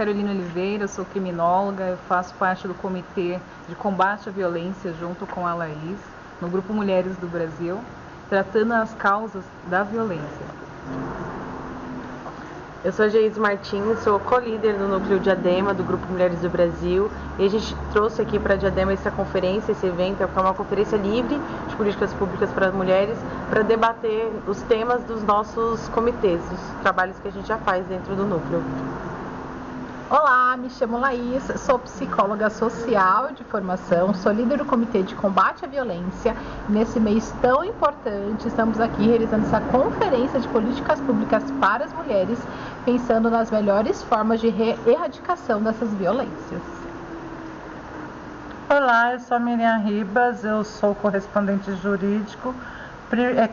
Carolina Oliveira, sou criminóloga, eu faço parte do Comitê de Combate à Violência junto com a Laís, no Grupo Mulheres do Brasil, tratando as causas da violência. Eu sou a Geise Martins, sou co-líder do Núcleo Diadema, do Grupo Mulheres do Brasil, e a gente trouxe aqui para Diadema essa conferência, esse evento, que é uma conferência livre de políticas públicas para as mulheres, para debater os temas dos nossos comitês, os trabalhos que a gente já faz dentro do núcleo. Olá, me chamo Laís, sou psicóloga social de formação, sou líder do Comitê de Combate à Violência. Nesse mês tão importante, estamos aqui realizando essa conferência de políticas públicas para as mulheres, pensando nas melhores formas de erradicação dessas violências. Olá, eu sou a Miriam Ribas, eu sou correspondente jurídico,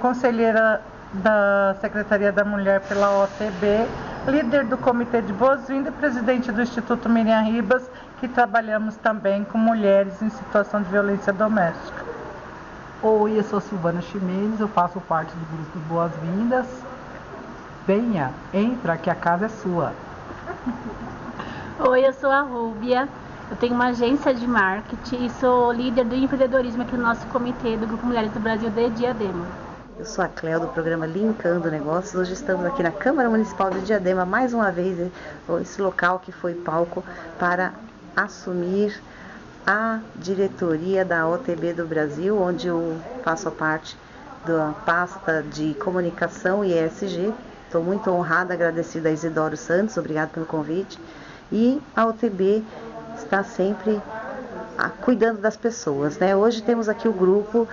conselheira da Secretaria da Mulher pela OTB, líder do Comitê de Boas-Vindas e presidente do Instituto Miriam Ribas, que trabalhamos também com mulheres em situação de violência doméstica. Oi, eu sou Silvana Ximenes, eu faço parte do grupo Boas-Vindas. Venha, entra que a casa é sua. Oi, eu sou a Rúbia, eu tenho uma agência de marketing e sou líder do empreendedorismo aqui no nosso comitê do Grupo Mulheres do Brasil de Diadema. Eu sou a Cléo do programa Linkando Negócios. Hoje estamos aqui na Câmara Municipal de Diadema, mais uma vez, esse local que foi palco para assumir a diretoria da OTB do Brasil, onde eu faço parte da pasta de comunicação e ESG. Estou muito honrada, agradecida a Isidoro Santos, obrigado pelo convite. E a OTB está sempre cuidando das pessoas, né? Hoje temos aqui o grupo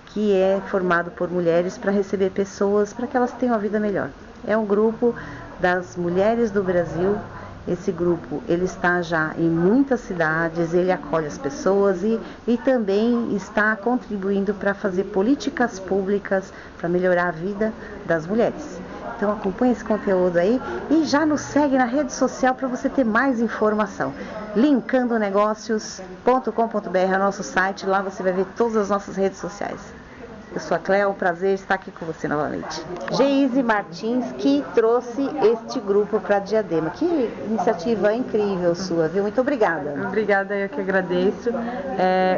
que é formado por mulheres para receber pessoas para que elas tenham uma vida melhor. É um grupo das mulheres do Brasil. Esse grupo ele está já em muitas cidades, ele acolhe as pessoas e também está contribuindo para fazer políticas públicas para melhorar a vida das mulheres. Então acompanhe esse conteúdo aí e já nos segue na rede social para você ter mais informação. Linkandonegócios.com.br é o nosso site, lá você vai ver todas as nossas redes sociais. Eu sou a Cléo, é um prazer estar aqui com você novamente. Geise Martins, que trouxe este grupo para Diadema. Que iniciativa incrível sua, viu? Muito obrigada. Obrigada, eu que agradeço.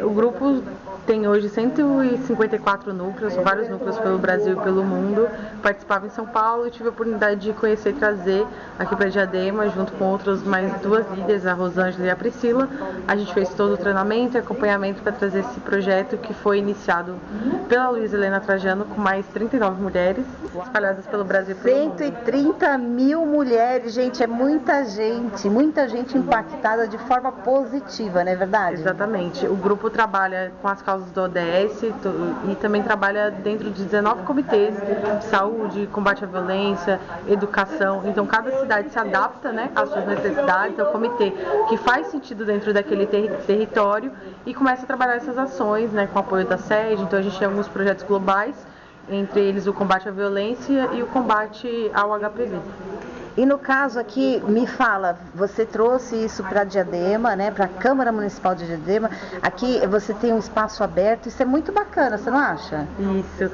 O grupo tem hoje 154 núcleos, vários núcleos pelo Brasil e pelo mundo. Participava em São Paulo e tive a oportunidade de conhecer e trazer aqui para Diadema, junto com outras mais duas líderes, a Rosângela e a Priscila. A gente fez todo o treinamento e acompanhamento para trazer esse projeto que foi iniciado pela Luísa Helena Trajano, com mais 39 mulheres espalhadas pelo Brasil e pelo mundo. 130 mil mulheres, gente, é muita gente impactada de forma positiva, não é verdade? Exatamente. O grupo trabalha com as causas do ODS e também trabalha dentro de 19 comitês de saúde, combate à violência, educação. Então cada cidade se adapta, né, às suas necessidades, ao comitê que faz sentido dentro daquele território e começa a trabalhar essas ações, né, com apoio da sede. Então a gente tem alguns projetos globais, entre eles o combate à violência e o combate ao HPV. E no caso aqui, me fala, você trouxe isso para Diadema, né, para a Câmara Municipal de Diadema. Aqui você tem um espaço aberto, isso é muito bacana, você não acha? Isso.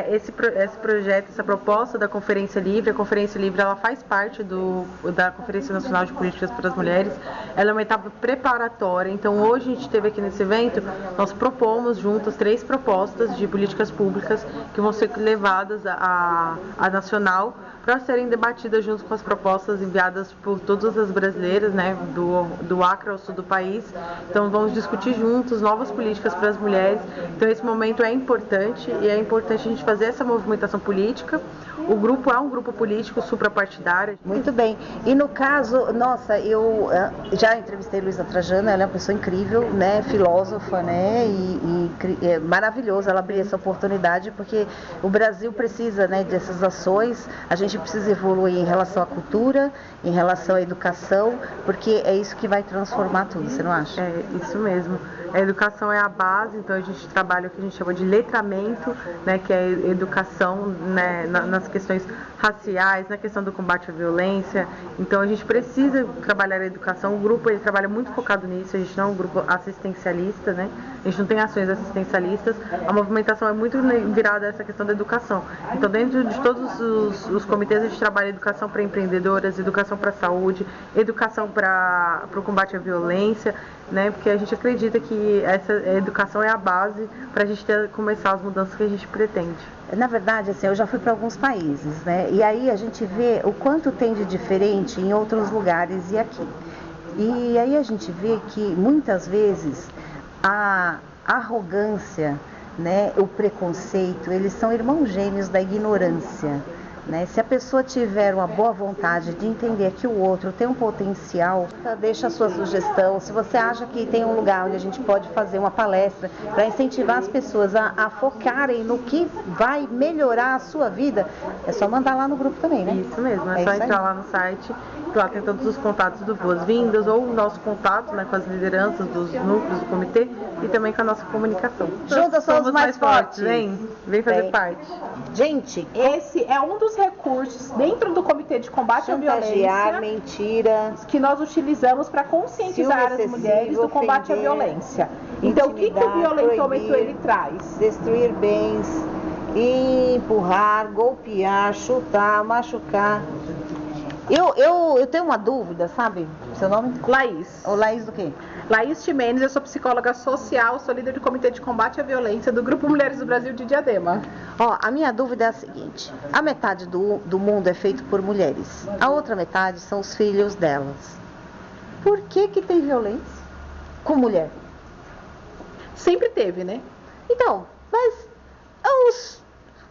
Esse projeto, essa proposta da Conferência Livre, a Conferência Livre ela faz parte da Conferência Nacional de Políticas para as Mulheres. Ela é uma etapa preparatória. Então hoje a gente teve aqui nesse evento, nós propomos juntos 3 propostas de políticas públicas que vão ser levadas à nacional para serem debatidas junto com as propostas enviadas por todas as brasileiras, né, do Acre ao sul do país. Então vamos discutir juntos novas políticas para as mulheres. Então esse momento é importante e é importante a gente fazer essa movimentação política. O grupo é um grupo político suprapartidário. Muito bem. E no caso, nossa, eu já entrevistei Luísa Trajano, ela é uma pessoa incrível, né, filósofa, né, e é maravilhoso ela abrir essa oportunidade, porque o Brasil precisa, né, dessas ações. A gente precisa evoluir em relação à cultura, em relação à educação, porque é isso que vai transformar tudo, você não acha? É, isso mesmo. A educação é a base, então a gente trabalha o que a gente chama de letramento, né, que é educação, né, nas questões raciais, na questão do combate à violência. Então a gente precisa trabalhar a educação. O grupo ele trabalha muito focado nisso. A gente não é um grupo assistencialista, né? A gente não tem ações assistencialistas. A movimentação é muito virada a essa questão da educação. Então dentro de todos os comitês a gente trabalha educação para empreendedoras, educação para a saúde, educação para o combate à violência, né? Porque a gente acredita que essa educação é a base para a gente começar as mudanças que a gente pretende. Na verdade, assim, eu já fui para alguns países, né? E aí a gente vê o quanto tem de diferente em outros lugares e aqui. E aí a gente vê que muitas vezes a arrogância, né, o preconceito, eles são irmãos gêmeos da ignorância. Né? Se a pessoa tiver uma boa vontade de entender que o outro tem um potencial, deixa a sua sugestão. Se você acha que tem um lugar onde a gente pode fazer uma palestra para incentivar as pessoas a focarem no que vai melhorar a sua vida, é só mandar lá no grupo também, né? Isso mesmo, é só entrar lá no site, lá tem todos os contatos do Boas-Vindas ou o nosso contato, né, com as lideranças dos núcleos do comitê e também com a nossa comunicação. Juntos somos mais fortes. Vem fazer parte. Gente, esse é um dos recursos dentro do Comitê de Combate à Violência, mentira, que nós utilizamos para conscientizar as mulheres do combate à violência. Então, o que o violentômetro ele traz? Destruir bens, empurrar, golpear, chutar, machucar. Eu tenho uma dúvida, sabe? Seu nome? Laís. Ou Laís do quê? Laís Ximenes, eu sou psicóloga social, sou líder do Comitê de Combate à Violência do Grupo Mulheres do Brasil de Diadema. Ó, a minha dúvida é a seguinte: a metade do mundo é feito por mulheres, a outra metade são os filhos delas. Por que tem violência com mulher? Sempre teve, né? Então, mas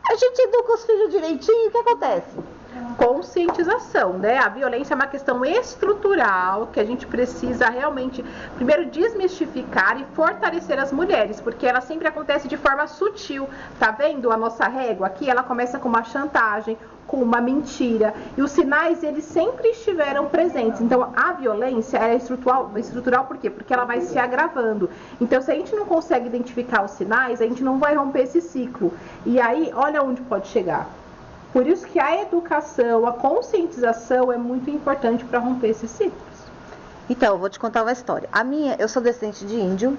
a gente educa os filhos direitinho, o que acontece? Conscientização, né? A violência é uma questão estrutural que a gente precisa realmente, primeiro, desmistificar e fortalecer as mulheres, porque ela sempre acontece de forma sutil. Tá vendo a nossa régua aqui? Ela começa com uma chantagem, com uma mentira, e os sinais, eles sempre estiveram presentes. Então, a violência é estrutural por quê? Porque ela vai se agravando. Então, se a gente não consegue identificar os sinais, a gente não vai romper esse ciclo. E aí, olha onde pode chegar. Por isso que a educação, a conscientização é muito importante para romper esses ciclos. Então, eu vou te contar uma história. Eu sou descendente de índio.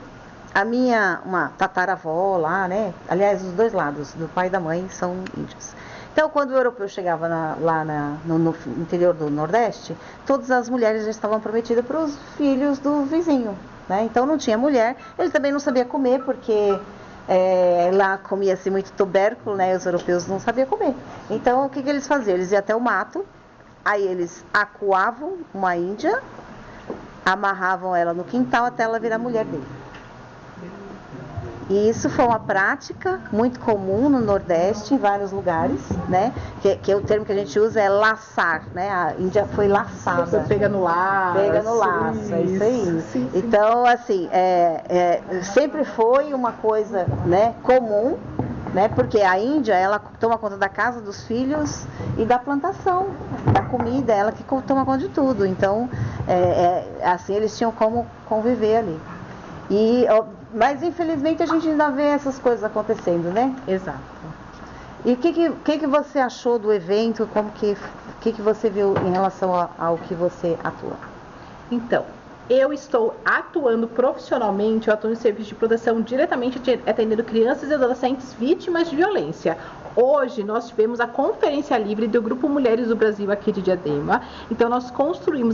Uma tataravó lá, né? Aliás, os dois lados, do pai e da mãe, são índios. Então, quando o europeu chegava no interior do Nordeste, todas as mulheres já estavam prometidas para os filhos do vizinho, né? Então, não tinha mulher. Ele também não sabia comer, porque lá comia-se muito tubérculo, né? Os europeus não sabiam comer. Então, o que eles faziam? Eles iam até o mato, aí eles acuavam uma índia, amarravam ela no quintal até ela virar mulher dele. E isso foi uma prática muito comum no Nordeste, em vários lugares, né? Que o termo que a gente usa é laçar, né? A Índia foi laçada. Você pega no laço. Pega no laço, é isso aí. Sim. Então, assim, sempre foi uma coisa, né, comum, né? Porque a Índia, ela toma conta da casa, dos filhos e da plantação, da comida, ela que toma conta de tudo. Então, assim, eles tinham como conviver ali. Mas infelizmente a gente ainda vê essas coisas acontecendo, né? Exato. E o que você achou do evento? O que você viu em relação ao que você atua? Então, eu estou atuando profissionalmente, eu atuo em serviço de proteção diretamente atendendo crianças e adolescentes vítimas de violência. Hoje nós tivemos a Conferência Livre do Grupo Mulheres do Brasil aqui de Diadema. Então nós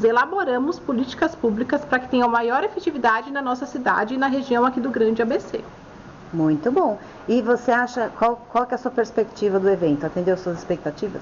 elaboramos políticas públicas para que tenha maior efetividade na nossa cidade e na região aqui do Grande ABC. Muito bom. E você acha, qual que é a sua perspectiva do evento? Atendeu suas expectativas?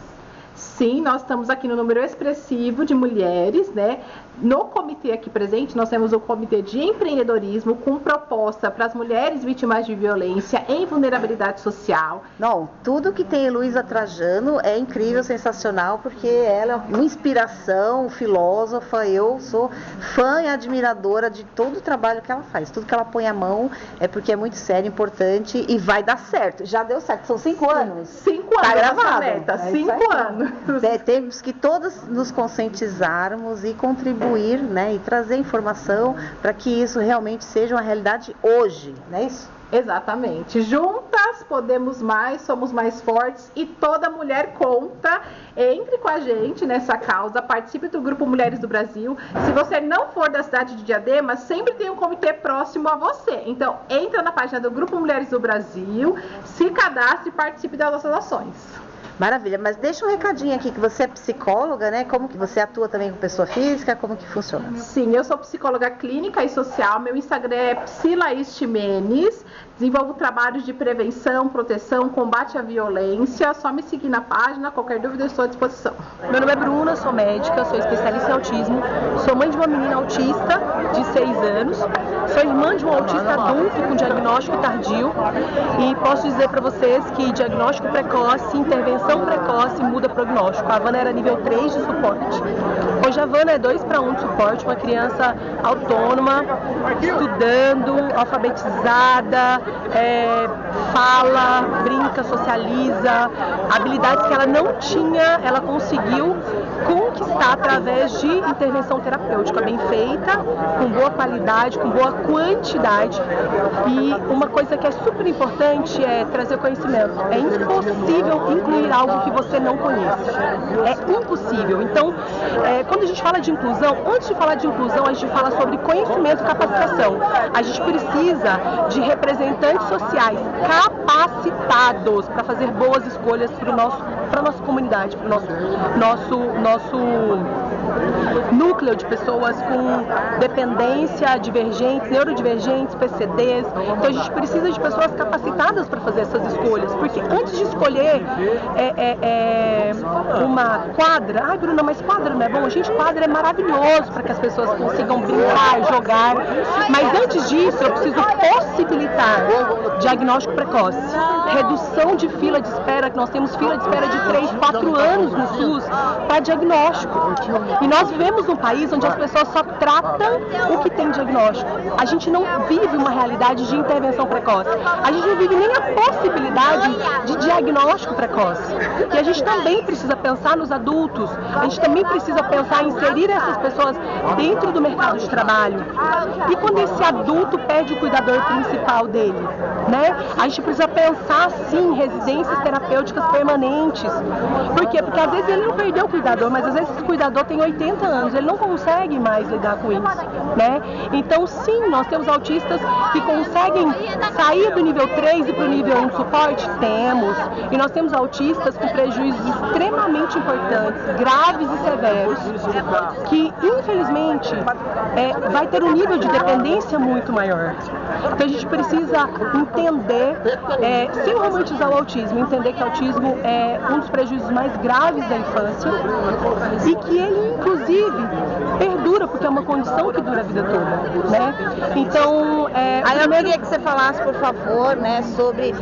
Sim, nós estamos aqui no número expressivo de mulheres, né? No comitê aqui presente, nós temos o comitê de empreendedorismo com proposta para as mulheres vítimas de violência em vulnerabilidade social. Não, tudo que tem Heloísa Trajano é incrível, sensacional, porque ela é uma inspiração, filósofa. Eu sou fã e admiradora de todo o trabalho que ela faz. Tudo que ela põe a mão é porque é muito sério, importante e vai dar certo. Já deu certo, são 5 anos. 5 anos, tá gravado. meta, 5 anos. Temos que todos nos conscientizarmos e contribuir, né, e trazer informação para que isso realmente seja uma realidade hoje, não é isso? Exatamente. Juntas juntas podemos mais, somos mais fortes e toda mulher conta. Entre com a gente nessa causa, participe do Grupo Mulheres do Brasil. Se você não for da cidade de Diadema, sempre tem um comitê próximo a você. Então, entra na página do Grupo Mulheres do Brasil, se cadastre e participe das nossas ações. Maravilha, mas deixa um recadinho aqui, que você é psicóloga, né? Como que você atua também com pessoa física, como que funciona? Sim, eu sou psicóloga clínica e social, meu Instagram é psilaís_ximenes, desenvolvo trabalhos de prevenção, proteção, combate à violência, só me seguir na página, qualquer dúvida eu estou à disposição. Meu nome é Bruna, sou médica, sou especialista em autismo, sou mãe de uma menina autista de 6 anos, sou irmã de um autista adulto com diagnóstico tardio e posso dizer para vocês que diagnóstico precoce, intervenção precoce muda prognóstico. A Havana era nível 3 de suporte. Hoje a Havana é 2:1 de suporte, uma criança autônoma, estudando, alfabetizada, fala, brinca, socializa, habilidades que ela não tinha, ela conseguiu conquistar através de intervenção terapêutica bem feita, com boa qualidade, com boa quantidade. E uma coisa que é super importante é trazer conhecimento. É impossível incluir algo que você não conhece. É impossível. Então, quando a gente fala de inclusão, antes de falar de inclusão, a gente fala sobre conhecimento e capacitação. A gente precisa de representantes sociais capacitados para fazer boas escolhas para a nossa comunidade, para o nosso núcleo de pessoas com dependência, divergentes, neurodivergentes, PCDs. Então a gente precisa de pessoas capacitadas para fazer essas escolhas, porque antes de escolher uma quadra, ai Bruna, mas quadra não é bom? Gente, quadra é maravilhoso para que as pessoas consigam brincar, jogar, mas antes disso eu preciso possibilitar diagnóstico precoce, redução de fila de espera, que nós temos fila de espera de 3, 4 anos no SUS para diagnóstico. E nós vivemos num país onde as pessoas só tratam o que tem diagnóstico. A gente não vive uma realidade de intervenção precoce. A gente não vive nem a possibilidade de diagnóstico precoce. E a gente também precisa pensar nos adultos. A gente também precisa pensar em inserir essas pessoas dentro do mercado de trabalho. E quando esse adulto perde o cuidador principal dele, né? A gente precisa pensar, sim, em residências terapêuticas permanentes. Por quê? Porque às vezes ele não perdeu o cuidador, mas às vezes esse cuidador tem 80 anos, ele não consegue mais lidar com isso, né? Então, sim, nós temos autistas que conseguem sair do nível 3 e para o nível 1 de suporte? Temos. E nós temos autistas com prejuízos extremamente importantes, graves e severos, que, infelizmente, vai ter um nível de dependência muito maior. Então, a gente precisa entender, sem romantizar o autismo, entender que o autismo é um dos prejuízos mais graves da infância e que ele, inclusive, perdura, porque é uma condição que dura a vida toda, né? Então, Aí eu queria que você falasse, por favor, né, sobre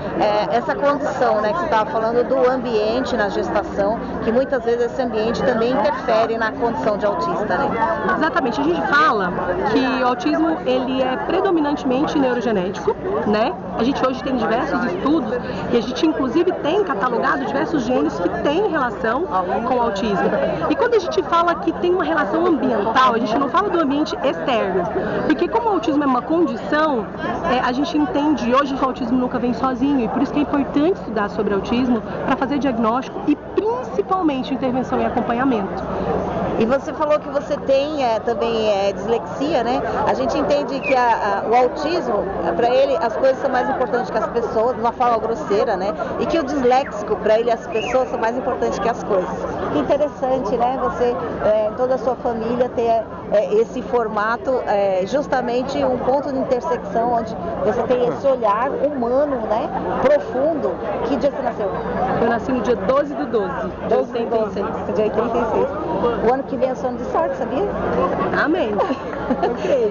essa condição, né, que você estava falando do ambiente na gestação, que muitas vezes esse ambiente também interfere na condição de autista, né? Exatamente, a gente fala que o autismo, ele é predominantemente neurogenético, né? A gente hoje tem diversos estudos e a gente inclusive tem catalogado diversos genes que têm relação com o autismo. E quando a gente fala que tem uma relação ambiental, a gente não fala do ambiente externo, porque como o autismo é uma condição, a gente entende hoje que o autismo nunca vem sozinho e por isso que é importante estudar sobre autismo para fazer diagnóstico e principalmente intervenção e acompanhamento. E você falou que você tem também dislexia, né? A gente entende que o autismo, para ele, as coisas são mais importantes que as pessoas, de uma forma grosseira, né? E que o disléxico, para ele, as pessoas são mais importantes que as coisas. Que interessante, né? Você, toda a sua família ter esse formato, justamente um ponto de intersecção onde você tem esse olhar humano, né? Profundo. Que dia você nasceu? Eu nasci no dia 12 de 12, de 86. De 86. O ano que vem é o ano de sorte, sabia? Amém.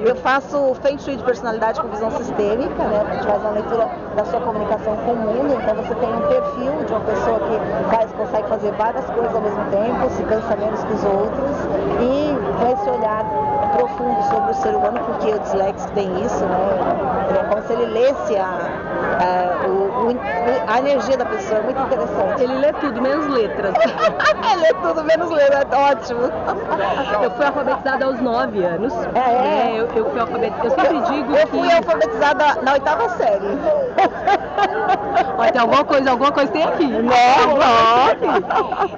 Eu faço Feng Shui de personalidade com visão sistêmica, né? A gente faz uma leitura da sua comunicação com o mundo, então você tem um perfil de uma pessoa que consegue fazer várias coisas ao mesmo tempo, se cansa menos que os outros e com esse olhar profundo sobre o ser humano, porque o disléxico tem isso, né? É como se ele lesse a energia da pessoa, é muito interessante. Ele lê tudo, menos letras. Ele lê tudo, menos letras, ótimo. Eu fui alfabetizada aos 9 anos. Eu fui alfabetizada, eu sempre digo Eu fui alfabetizada na 8ª série. Olha, tem alguma coisa tem aqui.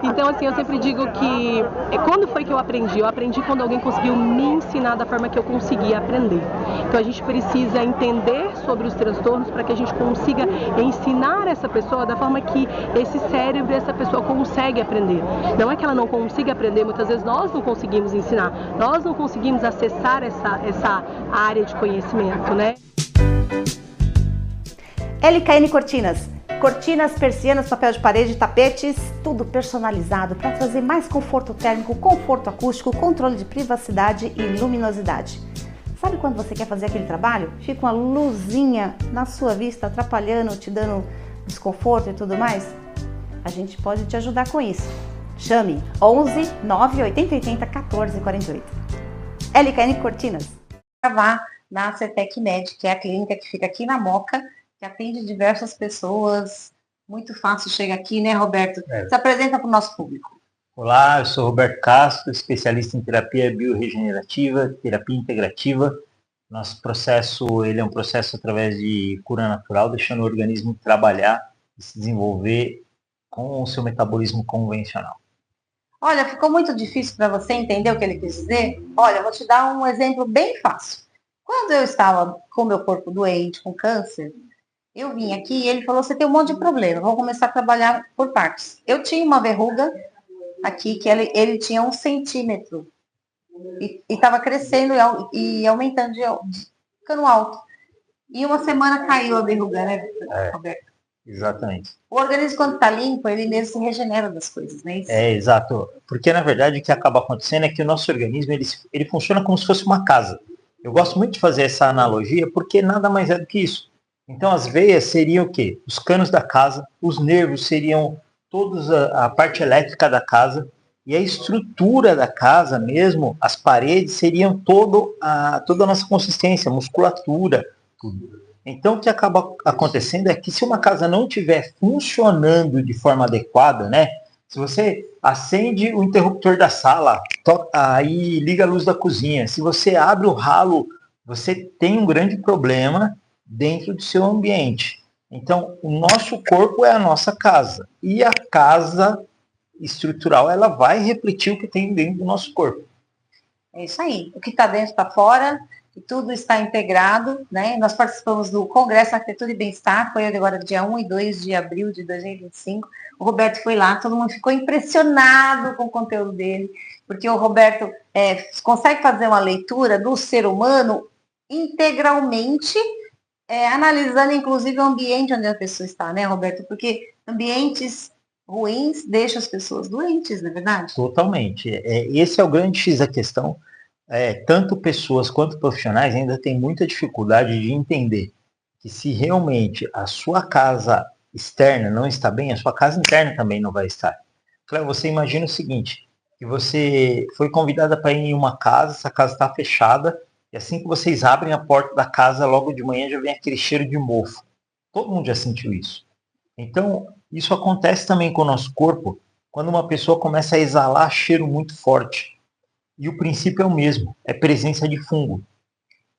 Então, assim, eu sempre digo que quando foi que eu aprendi? Eu aprendi quando alguém conseguiu me ensinar da forma que eu conseguia aprender. Então, a gente precisa entender sobre os transtornos para que a gente consiga ensinar essa pessoa da forma que esse cérebro, essa pessoa consegue aprender. Não é que ela não consiga aprender, muitas vezes nós não conseguimos ensinar, nós não conseguimos acessar essa área de conhecimento, né? LKN Cortinas. Cortinas, persianas, papel de parede, tapetes, tudo personalizado para trazer mais conforto térmico, conforto acústico, controle de privacidade e luminosidade. Sabe quando você quer fazer aquele trabalho? Fica uma luzinha na sua vista atrapalhando, te dando desconforto e tudo mais? A gente pode te ajudar com isso. Chame 11 980 80 14 48. LKN Cortinas. Gravar na CETEC Med, que é a clínica que fica aqui na Moca, que atende diversas pessoas, muito fácil, chega aqui, né, Roberto? Se apresenta para o nosso público. Olá, eu sou Roberto Castro, especialista em terapia biorregenerativa, terapia integrativa. Nosso processo, ele é um processo através de cura natural, deixando o organismo trabalhar e se desenvolver com o seu metabolismo convencional. Olha, ficou muito difícil para você entender o que ele quis dizer? Olha, eu vou te dar um exemplo bem fácil. Quando eu estava com meu corpo doente, com câncer, eu vim aqui e ele falou, você tem um monte de problema, vamos começar a trabalhar por partes. Eu tinha uma verruga aqui, que ele tinha 1 centímetro, e estava crescendo e aumentando, ficando alto. E uma semana caiu a verruga, né, Roberto? Exatamente. O organismo, quando está limpo, ele mesmo se regenera das coisas, né? Exato. Porque, na verdade, o que acaba acontecendo é que o nosso organismo, ele funciona como se fosse uma casa. Eu gosto muito de fazer essa analogia, porque nada mais é do que isso. Então, as veias seriam o quê? Os canos da casa, os nervos seriam toda a parte elétrica da casa, e a estrutura da casa mesmo, as paredes, seriam toda a nossa consistência, musculatura, tudo. Então, o que acaba acontecendo é que se uma casa não estiver funcionando de forma adequada, né? Se você acende o interruptor da sala, aí liga a luz da cozinha, se você abre o ralo, você tem um grande problema dentro do seu ambiente. Então, o nosso corpo é a nossa casa. E a casa estrutural, ela vai refletir o que tem dentro do nosso corpo. É isso aí. O que está dentro está fora, e tudo está integrado, né? Nós participamos do Congresso Arquitetura e Bem-Estar, foi agora dia 1 e 2 de abril de 2025. O Roberto foi lá, todo mundo ficou impressionado com o conteúdo dele, porque o Roberto consegue fazer uma leitura do ser humano integralmente, analisando inclusive o ambiente onde a pessoa está, né, Roberto? Porque ambientes ruins deixam as pessoas doentes, não é verdade? Totalmente. Esse é o grande X da questão. Tanto pessoas quanto profissionais ainda têm muita dificuldade de entender que se realmente a sua casa externa não está bem, a sua casa interna também não vai estar. Claro, você imagina o seguinte, que você foi convidada para ir em uma casa, essa casa está fechada, e assim que vocês abrem a porta da casa, logo de manhã já vem aquele cheiro de mofo. Todo mundo já sentiu isso. Então, isso acontece também com o nosso corpo, quando uma pessoa começa a exalar cheiro muito forte. E o princípio é o mesmo, é presença de fungo.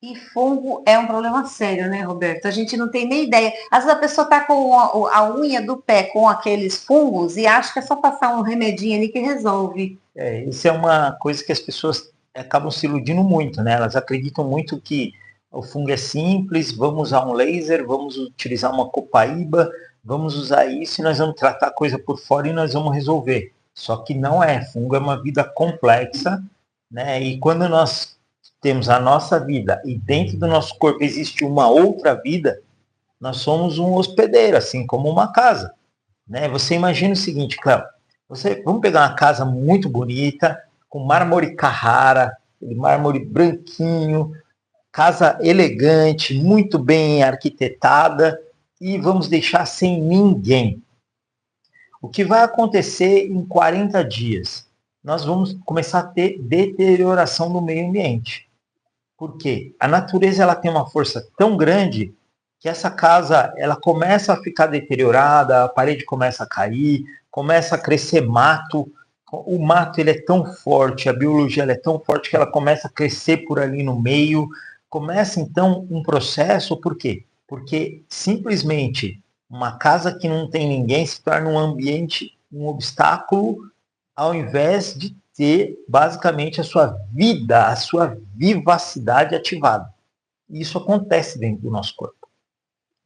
E fungo é um problema sério, né, Roberto? A gente não tem nem ideia. Às vezes a pessoa está com a unha do pé com aqueles fungos e acha que é só passar um remedinho ali que resolve. Isso é uma coisa que as pessoas acabam se iludindo muito, né? Elas acreditam muito que o fungo é simples, vamos usar um laser, vamos utilizar uma copaíba, vamos usar isso e nós vamos tratar a coisa por fora e nós vamos resolver. Só que não é. Fungo é uma vida complexa, né? E quando nós temos a nossa vida e dentro do nosso corpo existe uma outra vida, nós somos um hospedeiro, assim como uma casa, né? Você imagina o seguinte, Cléo, vamos pegar uma casa muito bonita, com mármore Carrara, mármore branquinho, casa elegante, muito bem arquitetada, e vamos deixar sem ninguém. O que vai acontecer em 40 dias? Nós vamos começar a ter deterioração do meio ambiente. Por quê? A natureza ela tem uma força tão grande que essa casa ela começa a ficar deteriorada, a parede começa a cair, começa a crescer mato. O mato ele é tão forte, a biologia ela é tão forte que ela começa a crescer por ali no meio. Começa então um processo, por quê? Porque simplesmente uma casa que não tem ninguém se torna um ambiente, um obstáculo, ao invés de ter basicamente a sua vida, a sua vivacidade ativada. E isso acontece dentro do nosso corpo.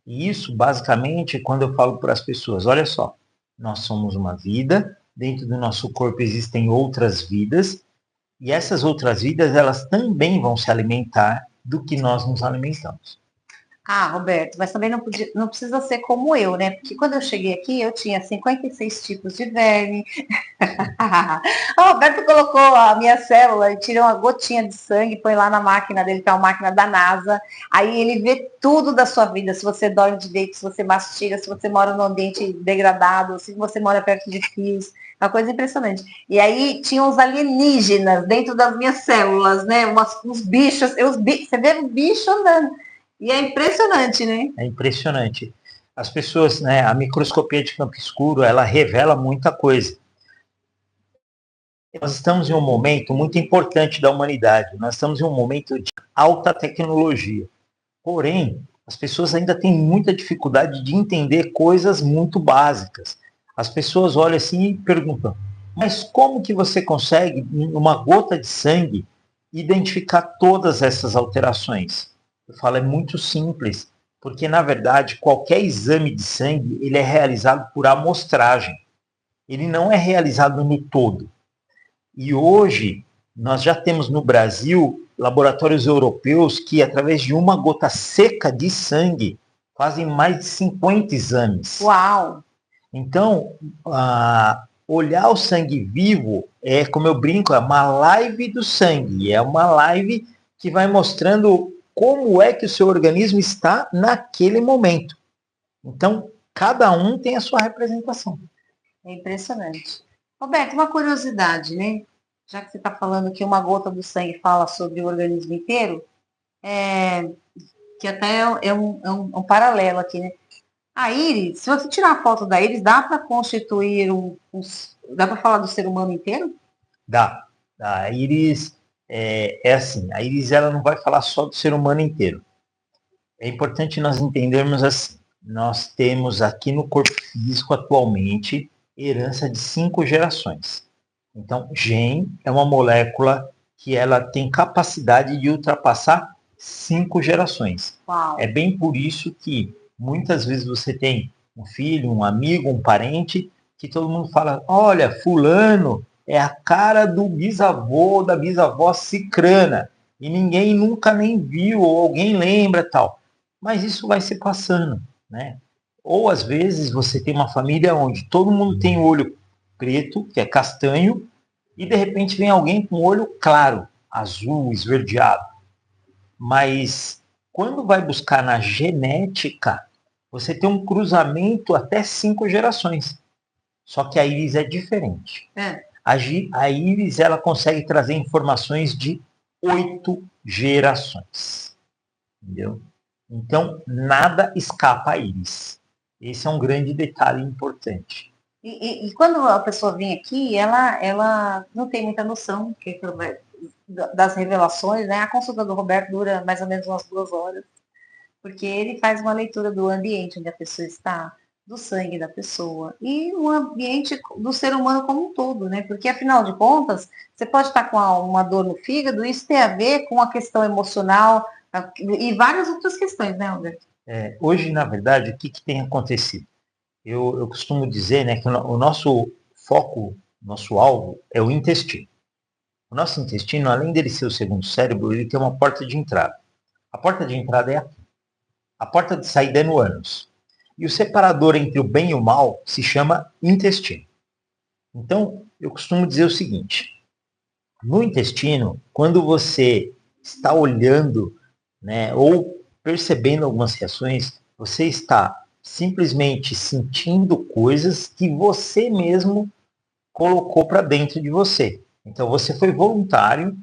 E isso, basicamente, quando eu falo para as pessoas, olha só, nós somos uma vida, dentro do nosso corpo existem outras vidas, e essas outras vidas, elas também vão se alimentar do que nós nos alimentamos. Ah, Roberto, mas também não precisa ser como eu, né? Porque quando eu cheguei aqui, eu tinha 56 tipos de verme. O Roberto colocou a minha célula e tirou uma gotinha de sangue, põe lá na máquina dele, que é uma máquina da NASA. Aí ele vê tudo da sua vida, se você dorme direito, se você mastiga, se você mora num ambiente degradado, se você mora perto de fios. Uma coisa impressionante. E aí tinha uns alienígenas dentro das minhas células, né? Uns bichos. Você vê um bicho andando. E é impressionante, né? É impressionante. As pessoas, né, a microscopia de campo escuro, ela revela muita coisa. Nós estamos em um momento muito importante da humanidade. Nós estamos em um momento de alta tecnologia. Porém, as pessoas ainda têm muita dificuldade de entender coisas muito básicas. As pessoas olham assim e perguntam, mas como que você consegue, em uma gota de sangue, identificar todas essas alterações? Eu falo, é muito simples, porque, na verdade, qualquer exame de sangue, ele é realizado por amostragem. Ele não é realizado no todo. E hoje, nós já temos no Brasil laboratórios europeus que, através de uma gota seca de sangue, fazem mais de 50 exames. Uau! Então, olhar o sangue vivo é, como eu brinco, é uma live do sangue. É uma live que vai mostrando como é que o seu organismo está naquele momento. Então, cada um tem a sua representação. É impressionante. Roberto, uma curiosidade, né? Já que você está falando que uma gota do sangue fala sobre o organismo inteiro, que até é um paralelo aqui, né? A íris, se você tirar a foto da íris, dá para constituir dá para falar do ser humano inteiro? Dá. A íris é assim, a íris ela não vai falar só do ser humano inteiro. É importante nós entendermos assim, nós temos aqui no corpo físico atualmente herança de 5 gerações. Então, gene é uma molécula que ela tem capacidade de ultrapassar 5 gerações. Uau. É bem por isso que muitas vezes você tem um filho, um amigo, um parente, que todo mundo fala, olha, fulano é a cara do bisavô ou da bisavó cicrana, e ninguém nunca nem viu, ou alguém lembra tal. Mas isso vai se passando, né? Ou às vezes você tem uma família onde todo mundo tem o olho preto, que é castanho, e de repente vem alguém com o olho claro, azul, esverdeado. Mas quando vai buscar na genética, você tem um cruzamento até 5 gerações. Só que a íris é diferente. A íris ela consegue trazer informações de 8 gerações. Entendeu? Então, nada escapa à íris. Esse é um grande detalhe importante. E quando a pessoa vem aqui, ela não tem muita noção das revelações, né? A consulta do Roberto dura mais ou menos umas 2 horas, porque ele faz uma leitura do ambiente onde a pessoa está, do sangue da pessoa e o ambiente do ser humano como um todo, né? Porque, afinal de contas, você pode estar com uma dor no fígado, isso tem a ver com a questão emocional e várias outras questões, né, Roberto? Hoje, na verdade, o que tem acontecido? Eu costumo dizer, né, que o nosso foco, nosso alvo é o intestino. O nosso intestino, além dele ser o segundo cérebro, ele tem uma porta de entrada. A porta de entrada é aqui. A porta de saída é no ânus. E o separador entre o bem e o mal se chama intestino. Então, eu costumo dizer o seguinte. No intestino, quando você está olhando, né, ou percebendo algumas reações, você está simplesmente sentindo coisas que você mesmo colocou para dentro de você. Então, você foi voluntário,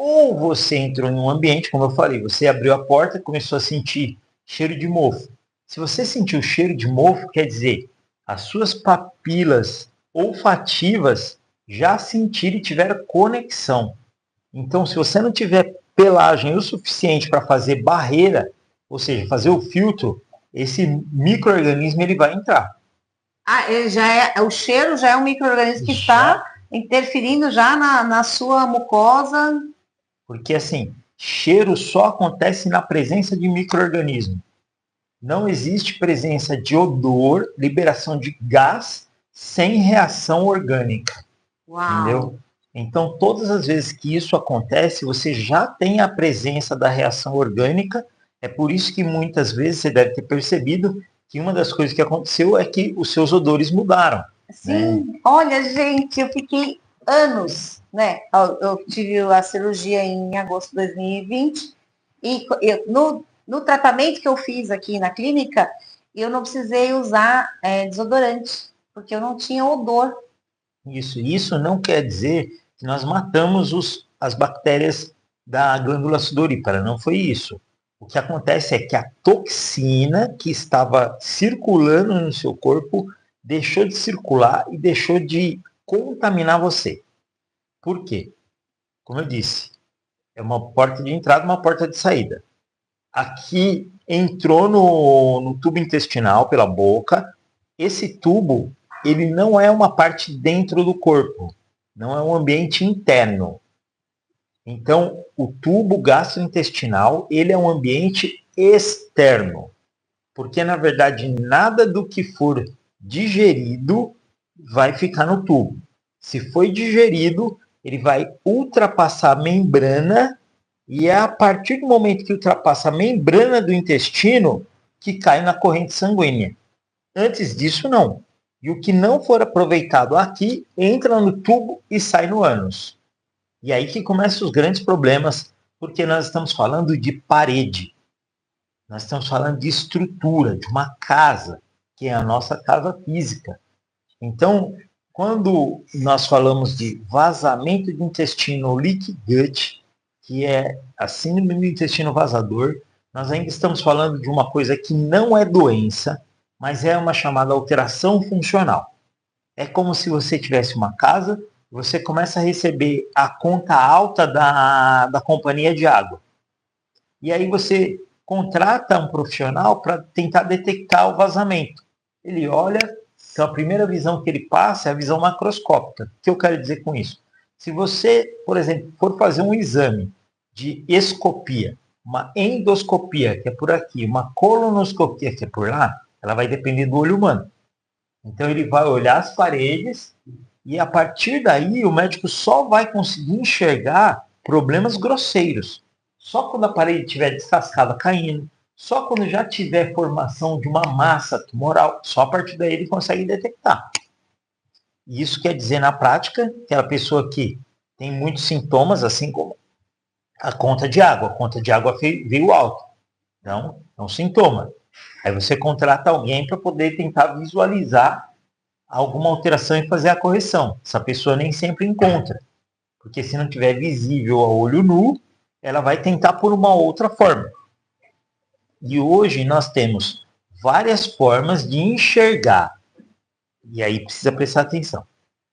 Ou você entrou em um ambiente, como eu falei, você abriu a porta e começou a sentir cheiro de mofo. Se você sentiu cheiro de mofo, quer dizer, as suas papilas olfativas já sentiram e tiveram conexão. Então, se você não tiver pelagem o suficiente para fazer barreira, ou seja, fazer o filtro, esse micro-organismo ele vai entrar. Ele o cheiro já é um micro-organismo que está interferindo já na sua mucosa. Porque, assim, cheiro só acontece na presença de micro-organismo. Não existe presença de odor, liberação de gás, sem reação orgânica. Uau. Entendeu? Então, todas as vezes que isso acontece, você já tem a presença da reação orgânica. É por isso que muitas vezes você deve ter percebido que uma das coisas que aconteceu é que os seus odores mudaram. Sim, né? Olha, gente, eu fiquei anos, né? Eu tive a cirurgia em agosto de 2020 e no tratamento que eu fiz aqui na clínica, eu não precisei usar desodorante, porque eu não tinha odor. Isso não quer dizer que nós matamos as bactérias da glândula sudorípara, não foi isso. O que acontece é que a toxina que estava circulando no seu corpo deixou de circular e deixou de contaminar você. Por quê? Como eu disse, é uma porta de entrada e uma porta de saída. Aqui entrou no tubo intestinal pela boca. Esse tubo, ele não é uma parte dentro do corpo, não é um ambiente interno. Então, o tubo gastrointestinal, ele é um ambiente externo, porque, na verdade, nada do que for digerido vai ficar no tubo. Se foi digerido, ele vai ultrapassar a membrana e é a partir do momento que ultrapassa a membrana do intestino que cai na corrente sanguínea. Antes disso, não. E o que não for aproveitado aqui, entra no tubo e sai no ânus. E aí que começam os grandes problemas, porque nós estamos falando de parede. Nós estamos falando de estrutura, de uma casa, que é a nossa casa física. Então, quando nós falamos de vazamento de intestino, leaky gut, que é a síndrome do intestino vazador, nós ainda estamos falando de uma coisa que não é doença, mas é uma chamada alteração funcional. É como se você tivesse uma casa, você começa a receber a conta alta da companhia de água. E aí você contrata um profissional para tentar detectar o vazamento. Ele olha, então a primeira visão que ele passa é a visão macroscópica. O que eu quero dizer com isso? Se você, por exemplo, for fazer um exame de escopia, uma endoscopia, que é por aqui, uma colonoscopia, que é por lá, ela vai depender do olho humano. Então ele vai olhar as paredes e a partir daí o médico só vai conseguir enxergar problemas grosseiros. Só quando a parede estiver descascada caindo, só quando já tiver formação de uma massa tumoral, só a partir daí ele consegue detectar. E isso quer dizer na prática, aquela pessoa que tem muitos sintomas, assim como a conta de água. A conta de água veio alta. Então, é um sintoma. Aí você contrata alguém para poder tentar visualizar alguma alteração e fazer a correção. Essa pessoa nem sempre encontra, porque se não tiver visível a olho nu, ela vai tentar por uma outra forma. E hoje nós temos várias formas de enxergar, e aí precisa prestar atenção,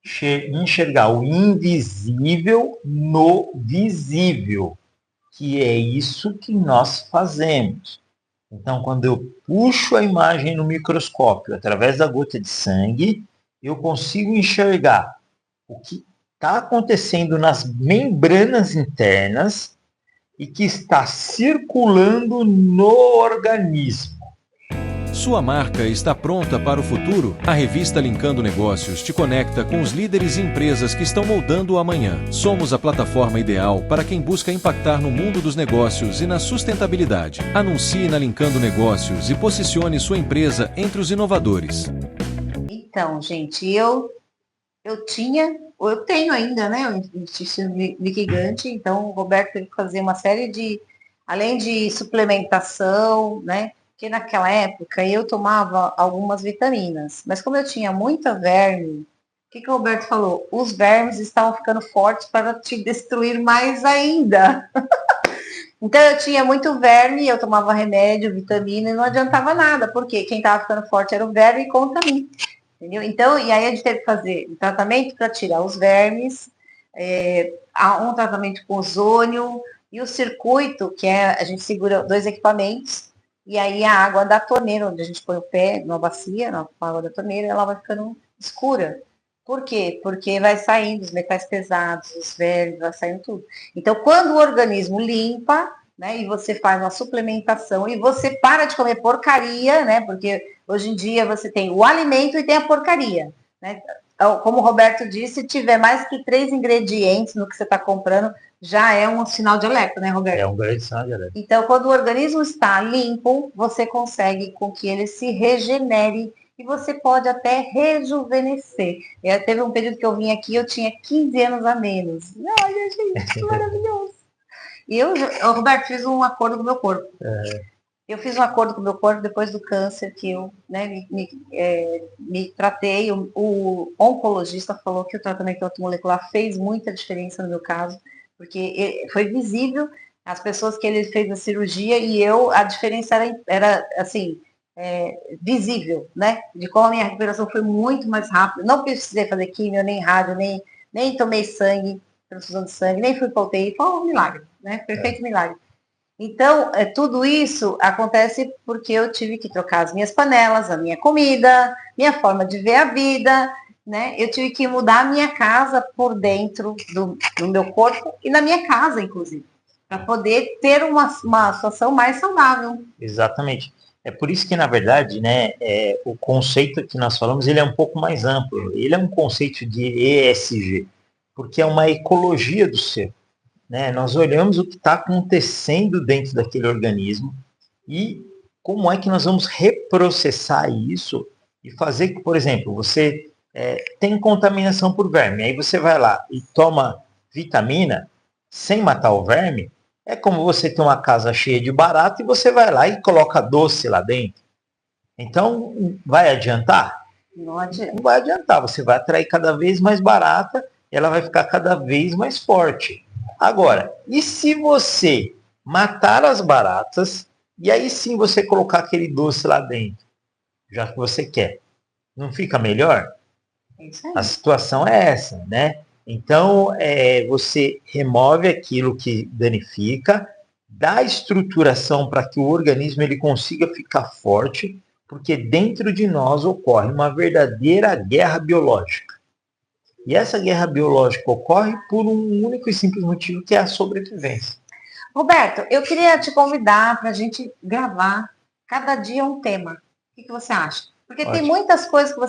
enxergar o invisível no visível, que é isso que nós fazemos. Então, quando eu puxo a imagem no microscópio através da gota de sangue, eu consigo enxergar o que está acontecendo nas membranas internas e que está circulando no organismo. Sua marca está pronta para o futuro? A revista Linkando Negócios te conecta com os líderes e empresas que estão moldando o amanhã. Somos a plataforma ideal para quem busca impactar no mundo dos negócios e na sustentabilidade. Anuncie na Linkando Negócios e posicione sua empresa entre os inovadores. Então, gente, eu tenho ainda, né, o intestino gigante, então o Roberto teve que fazer uma série de, além de suplementação, né, porque naquela época eu tomava algumas vitaminas, mas como eu tinha muita verme que o Roberto falou? Os vermes estavam ficando fortes para te destruir mais ainda. Então eu tinha muito verme, eu tomava remédio, vitamina e não adiantava nada, porque quem estava ficando forte era o verme contra mim. Entendeu? Então, e aí a gente teve que fazer um tratamento para tirar os vermes, um tratamento com ozônio e o circuito, que a gente segura 2 equipamentos, e aí a água da torneira, onde a gente põe o pé numa bacia, na água da torneira, ela vai ficando escura. Por quê? Porque vai saindo os metais pesados, os vermes, vai saindo tudo. Então, quando o organismo limpa, né, e você faz uma suplementação, e você para de comer porcaria, né, porque hoje em dia você tem o alimento e tem a porcaria, né? Como o Roberto disse, se tiver mais que 3 ingredientes no que você está comprando, já é um sinal de alerta, né, Roberto? É um grande sinal de alerta. Então, quando o organismo está limpo, você consegue com que ele se regenere e você pode até rejuvenescer. Teve um período que eu vim aqui, eu tinha 15 anos a menos. Ai, gente, que maravilhoso. E eu, Roberto, fiz um acordo com o meu corpo. Eu fiz um acordo com o meu corpo depois do câncer que eu, né, me tratei. O oncologista falou que o tratamento automolecular fez muita diferença no meu caso, porque foi visível as pessoas que ele fez a cirurgia e a diferença era assim, visível, né? De como a minha recuperação foi muito mais rápida. Não precisei fazer químio, nem rádio, nem tomei sangue, transfusão de sangue, nem fui para UTI. Foi um milagre, né? Perfeito milagre. Então, tudo isso acontece porque eu tive que trocar as minhas panelas, a minha comida, minha forma de ver a vida, né? Eu tive que mudar a minha casa por dentro do meu corpo e na minha casa, inclusive, para poder ter uma situação mais saudável. Exatamente. É por isso que, na verdade, né, o conceito que nós falamos, ele é um pouco mais amplo. Ele é um conceito de ESG, porque é uma ecologia do ser. Né? Nós olhamos o que está acontecendo dentro daquele organismo e como é que nós vamos reprocessar isso e fazer que, por exemplo, você tem contaminação por verme, aí você vai lá e toma vitamina sem matar o verme, é como você ter uma casa cheia de barata e você vai lá e coloca doce lá dentro. Então, vai adiantar? Não vai adiantar, você vai atrair cada vez mais barata e ela vai ficar cada vez mais forte. Agora, e se você matar as baratas e aí sim você colocar aquele doce lá dentro, já que você quer, não fica melhor? A situação é essa, né? Então, você remove aquilo que danifica, dá estruturação para que o organismo ele consiga ficar forte, porque dentro de nós ocorre uma verdadeira guerra biológica. E essa guerra biológica ocorre por um único e simples motivo, que é a sobrevivência. Roberto, eu queria te convidar para a gente gravar cada dia um tema. O que você acha? Porque Ótimo. Tem muitas coisas que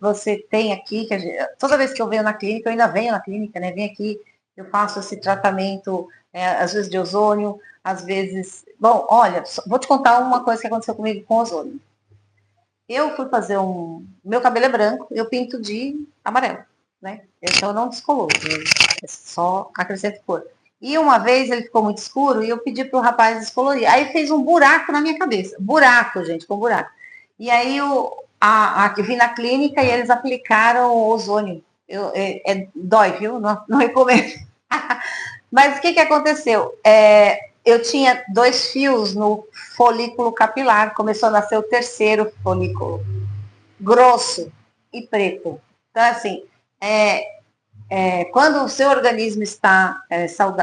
você tem aqui, que toda vez que eu venho na clínica, eu ainda venho na clínica, né? Venho aqui, eu faço esse tratamento, às vezes de ozônio, às vezes... Bom, olha, vou te contar uma coisa que aconteceu comigo com ozônio. Eu fui fazer meu cabelo é branco, eu pinto de amarelo, né? Então eu não descoloro, eu só acrescento cor. E uma vez ele ficou muito escuro e eu pedi para o rapaz descolorir. Aí fez um buraco na minha cabeça. Buraco, gente, com buraco. E aí eu vim na clínica e eles aplicaram o ozônio. Dói, viu? Não recomendo. Mas o que aconteceu? Eu tinha 2 fios no folículo capilar. Começou a nascer o 3º folículo. Grosso e preto. Então, assim, quando o seu organismo está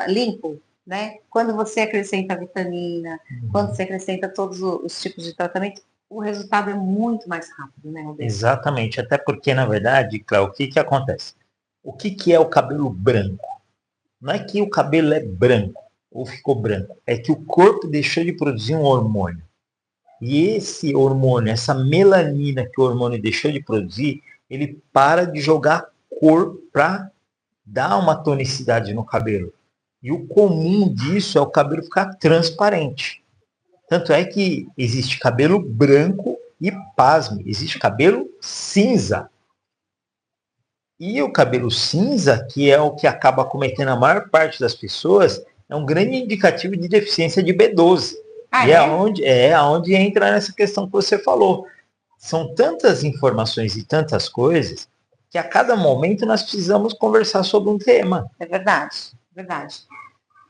limpo, né? Quando você acrescenta vitamina, quando você acrescenta todos os tipos de tratamento, o resultado é muito mais rápido, né, Roberto? Exatamente, até porque, na verdade, Cláudia, o que acontece? O que é o cabelo branco? Não é que o cabelo é branco, ou ficou branco, é que o corpo deixou de produzir um hormônio. E esse hormônio, essa melanina que o hormônio deixou de produzir, ele para de jogar cor para dar uma tonicidade no cabelo. E o comum disso é o cabelo ficar transparente. Tanto é que existe cabelo branco e, pasme, existe cabelo cinza. E o cabelo cinza, que é o que acaba cometendo a maior parte das pessoas, é um grande indicativo de deficiência de B12. E é onde entra nessa questão que você falou. São tantas informações e tantas coisas que a cada momento nós precisamos conversar sobre um tema. É verdade, verdade.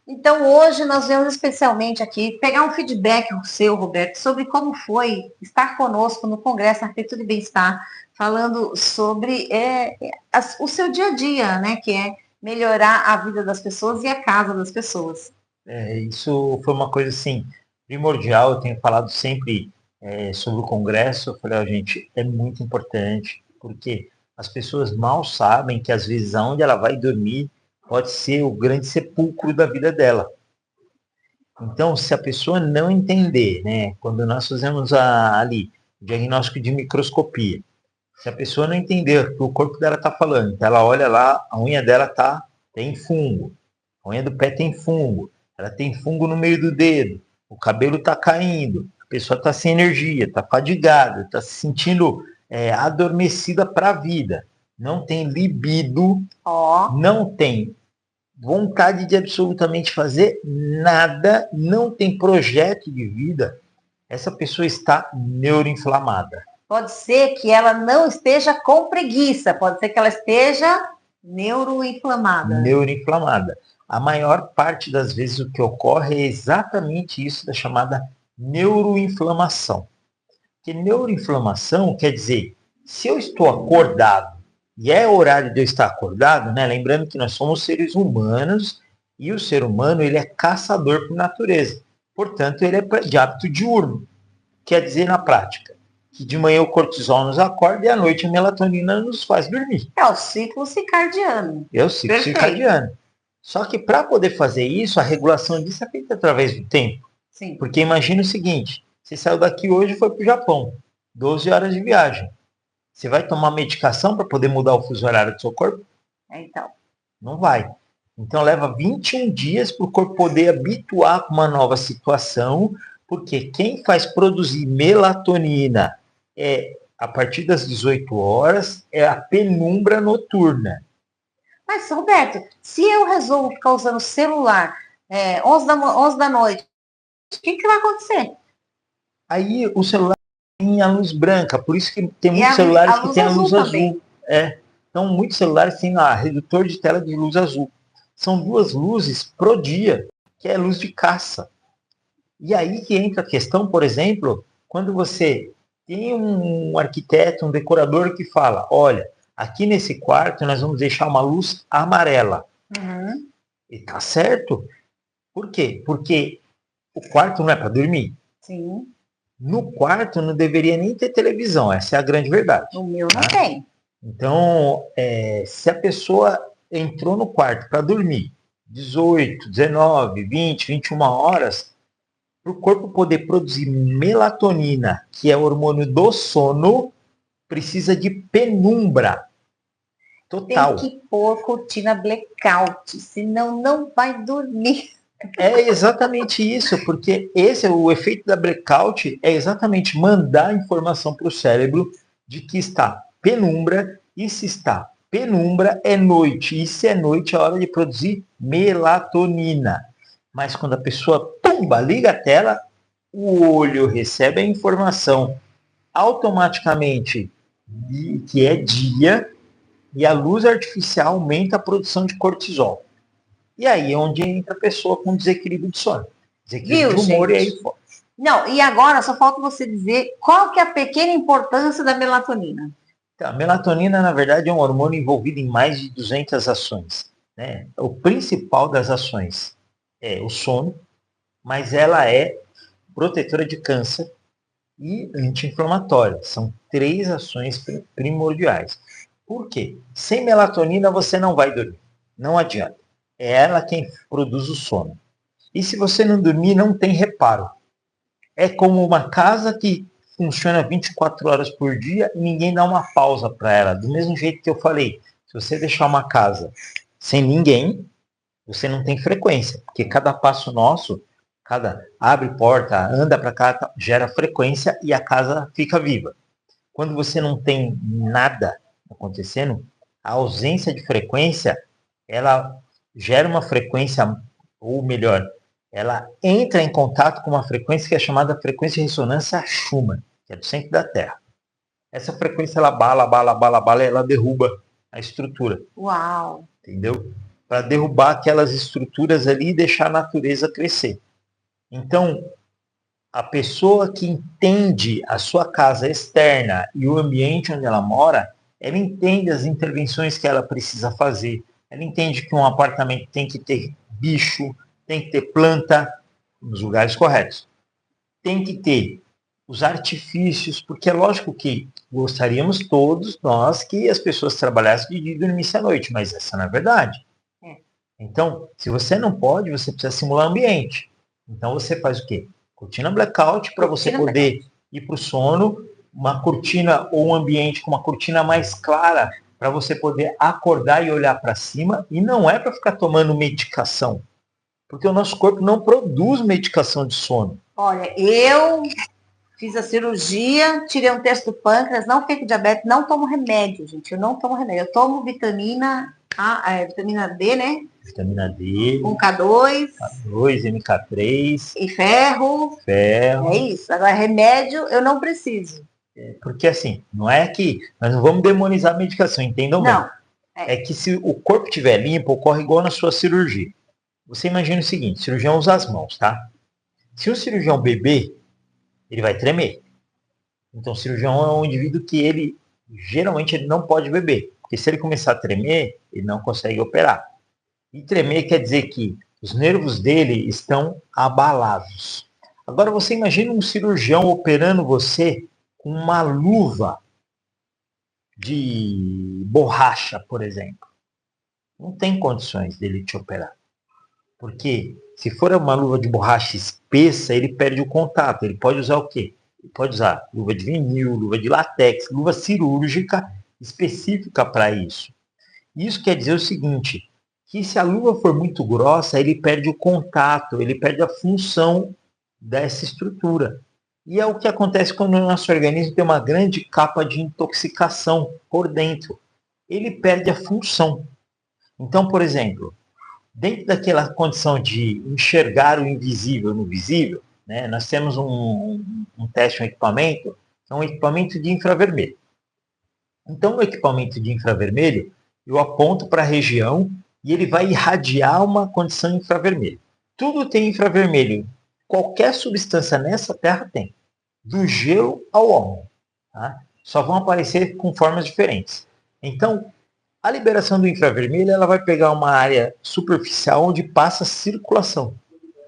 Então, hoje nós viemos especialmente aqui pegar um feedback seu, Roberto, sobre como foi estar conosco no Congresso Arquitetura e Bem-Estar, falando sobre o seu dia a dia, né, que é melhorar a vida das pessoas e a casa das pessoas. Isso foi uma coisa, assim, primordial. Eu tenho falado sempre sobre o Congresso. Eu falei, gente, é muito importante, porque as pessoas mal sabem que, às vezes, aonde ela vai dormir pode ser o grande sepulcro da vida dela. Então, se a pessoa não entender, né, quando nós fazemos ali o diagnóstico de microscopia, se a pessoa não entender o que o corpo dela está falando, então ela olha lá, a unha dela tem fungo, a unha do pé tem fungo, ela tem fungo no meio do dedo, o cabelo está caindo, a pessoa está sem energia, está fadigada, está se sentindo adormecida para a vida, não tem libido, não tem vontade de absolutamente fazer nada, não tem projeto de vida, essa pessoa está neuroinflamada. Pode ser que ela não esteja com preguiça, pode ser que ela esteja neuroinflamada. Neuroinflamada. A maior parte das vezes o que ocorre é exatamente isso, da chamada neuroinflamação. Porque neuroinflamação quer dizer, se eu estou acordado, e é horário de eu estar acordado, né? Lembrando que nós somos seres humanos e o ser humano ele é caçador por natureza. Portanto, ele é de hábito diurno. Quer dizer, na prática, que de manhã o cortisol nos acorda e à noite a melatonina nos faz dormir. É o ciclo circadiano. É o ciclo circadiano. Só que para poder fazer isso, a regulação disso é feita através do tempo. Sim. Porque imagina o seguinte, você saiu daqui hoje e foi para o Japão. 12 horas de viagem. Você vai tomar medicação para poder mudar o fuso horário do seu corpo? Então. Não vai. Então leva 21 dias para o corpo poder habituar com uma nova situação, porque quem faz produzir melatonina a partir das 18 horas é a penumbra noturna. Mas, Roberto, se eu resolvo ficar usando o celular 11 da noite, o que vai acontecer? Aí o celular tem a luz branca, por isso que tem muitos celulares que têm a luz azul. Então, muitos celulares têm redutor de tela de luz azul. São duas luzes pro dia, que é luz de caça. E aí que entra a questão, por exemplo, quando você tem um arquiteto, um decorador que fala, olha, aqui nesse quarto nós vamos deixar uma luz amarela. Uhum. E tá certo. Por quê? Porque o quarto não é para dormir. Sim. No quarto não deveria nem ter televisão, essa é a grande verdade. O meu não tem. Então, se a pessoa entrou no quarto para dormir 18, 19, 20, 21 horas, para o corpo poder produzir melatonina, que é o hormônio do sono, precisa de penumbra total. Tem que pôr cortina blackout, senão não vai dormir. É exatamente isso, porque esse é o efeito da blackout, é exatamente mandar a informação para o cérebro de que está penumbra, e se está penumbra é noite, e se é noite é hora de produzir melatonina. Mas quando a pessoa, liga a tela, o olho recebe a informação automaticamente que é dia, e a luz artificial aumenta a produção de cortisol. E aí é onde entra a pessoa com desequilíbrio de sono. Desequilíbrio de humor, gente? E aí fora. Não, e agora só falta você dizer qual que é a pequena importância da melatonina. Então, a melatonina, na verdade, é um hormônio envolvido em mais de 200 ações. Né? O principal das ações é o sono, mas ela é protetora de câncer e anti-inflamatória. São 3 ações primordiais. Por quê? Sem melatonina você não vai dormir. Não adianta. É ela quem produz o sono. E se você não dormir, não tem reparo. É como uma casa que funciona 24 horas por dia e ninguém dá uma pausa para ela. Do mesmo jeito que eu falei, se você deixar uma casa sem ninguém, você não tem frequência. Porque cada passo nosso, cada abre porta, anda para cá, gera frequência e a casa fica viva. Quando você não tem nada acontecendo, a ausência de frequência, ela gera uma frequência, ou melhor, ela entra em contato com uma frequência que é chamada frequência de ressonância Schumann, que é do centro da Terra. Essa frequência, ela bala, ela derruba a estrutura. Uau! Entendeu? Para derrubar aquelas estruturas ali e deixar a natureza crescer. Então, a pessoa que entende a sua casa externa e o ambiente onde ela mora, ela entende as intervenções que ela precisa fazer. Ela entende que um apartamento tem que ter bicho, tem que ter planta nos lugares corretos. Tem que ter os artifícios, porque é lógico que gostaríamos todos nós que as pessoas trabalhassem de dia e dormissem à noite, mas essa não é verdade. Então, se você não pode, você precisa simular ambiente. Então você faz o quê? Cortina blackout para você poder ir para o sono, uma cortina ou um ambiente com uma cortina mais clara para você poder acordar e olhar para cima, e não é para ficar tomando medicação, porque o nosso corpo não produz medicação de sono. Olha, eu fiz a cirurgia, tirei um teste do pâncreas, não fiquei com diabetes, não tomo remédio, gente, eu não tomo remédio. Eu tomo vitamina D, né? Vitamina D, um K2, MK3 e ferro. É isso. Agora, remédio eu não preciso. Porque assim, não é que nós não vamos demonizar a medicação, entendam bem. É que se o corpo estiver limpo, ocorre igual na sua cirurgia. Você imagina o seguinte, o cirurgião usa as mãos, tá? Se o cirurgião beber, ele vai tremer. Então o cirurgião é um indivíduo que ele não pode beber. Porque se ele começar a tremer, ele não consegue operar. E tremer quer dizer que os nervos dele estão abalados. Agora você imagina um cirurgião operando você com uma luva de borracha, por exemplo. Não tem condições dele te operar. Porque se for uma luva de borracha espessa, ele perde o contato. Ele pode usar o quê? Ele pode usar luva de vinil, luva de látex, luva cirúrgica específica para isso. Isso quer dizer o seguinte, que se a luva for muito grossa, ele perde o contato, ele perde a função dessa estrutura. E é o que acontece quando o nosso organismo tem uma grande capa de intoxicação por dentro. Ele perde a função. Então, por exemplo, dentro daquela condição de enxergar o invisível no visível, né, nós temos um teste, um equipamento, é um equipamento de infravermelho. Então, no equipamento de infravermelho, eu aponto para a região e ele vai irradiar uma condição infravermelho. Tudo tem infravermelho. Qualquer substância nessa Terra tem. Do gelo ao homem. Tá? Só vão aparecer com formas diferentes. Então, a liberação do infravermelho, ela vai pegar uma área superficial onde passa circulação.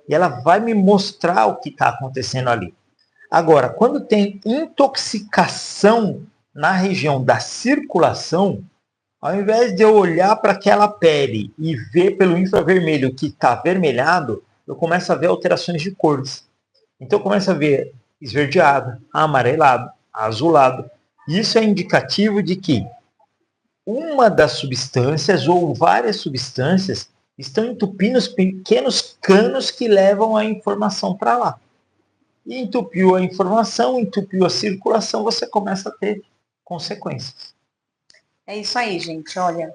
E ela vai me mostrar o que está acontecendo ali. Agora, quando tem intoxicação na região da circulação, ao invés de eu olhar para aquela pele e ver pelo infravermelho que está avermelhado, eu começo a ver alterações de cores. Então eu começo a ver esverdeado, amarelado, azulado. Isso é indicativo de que uma das substâncias ou várias substâncias estão entupindo os pequenos canos que levam a informação para lá. E entupiu a informação, entupiu a circulação, você começa a ter consequências. É isso aí, gente. Olha,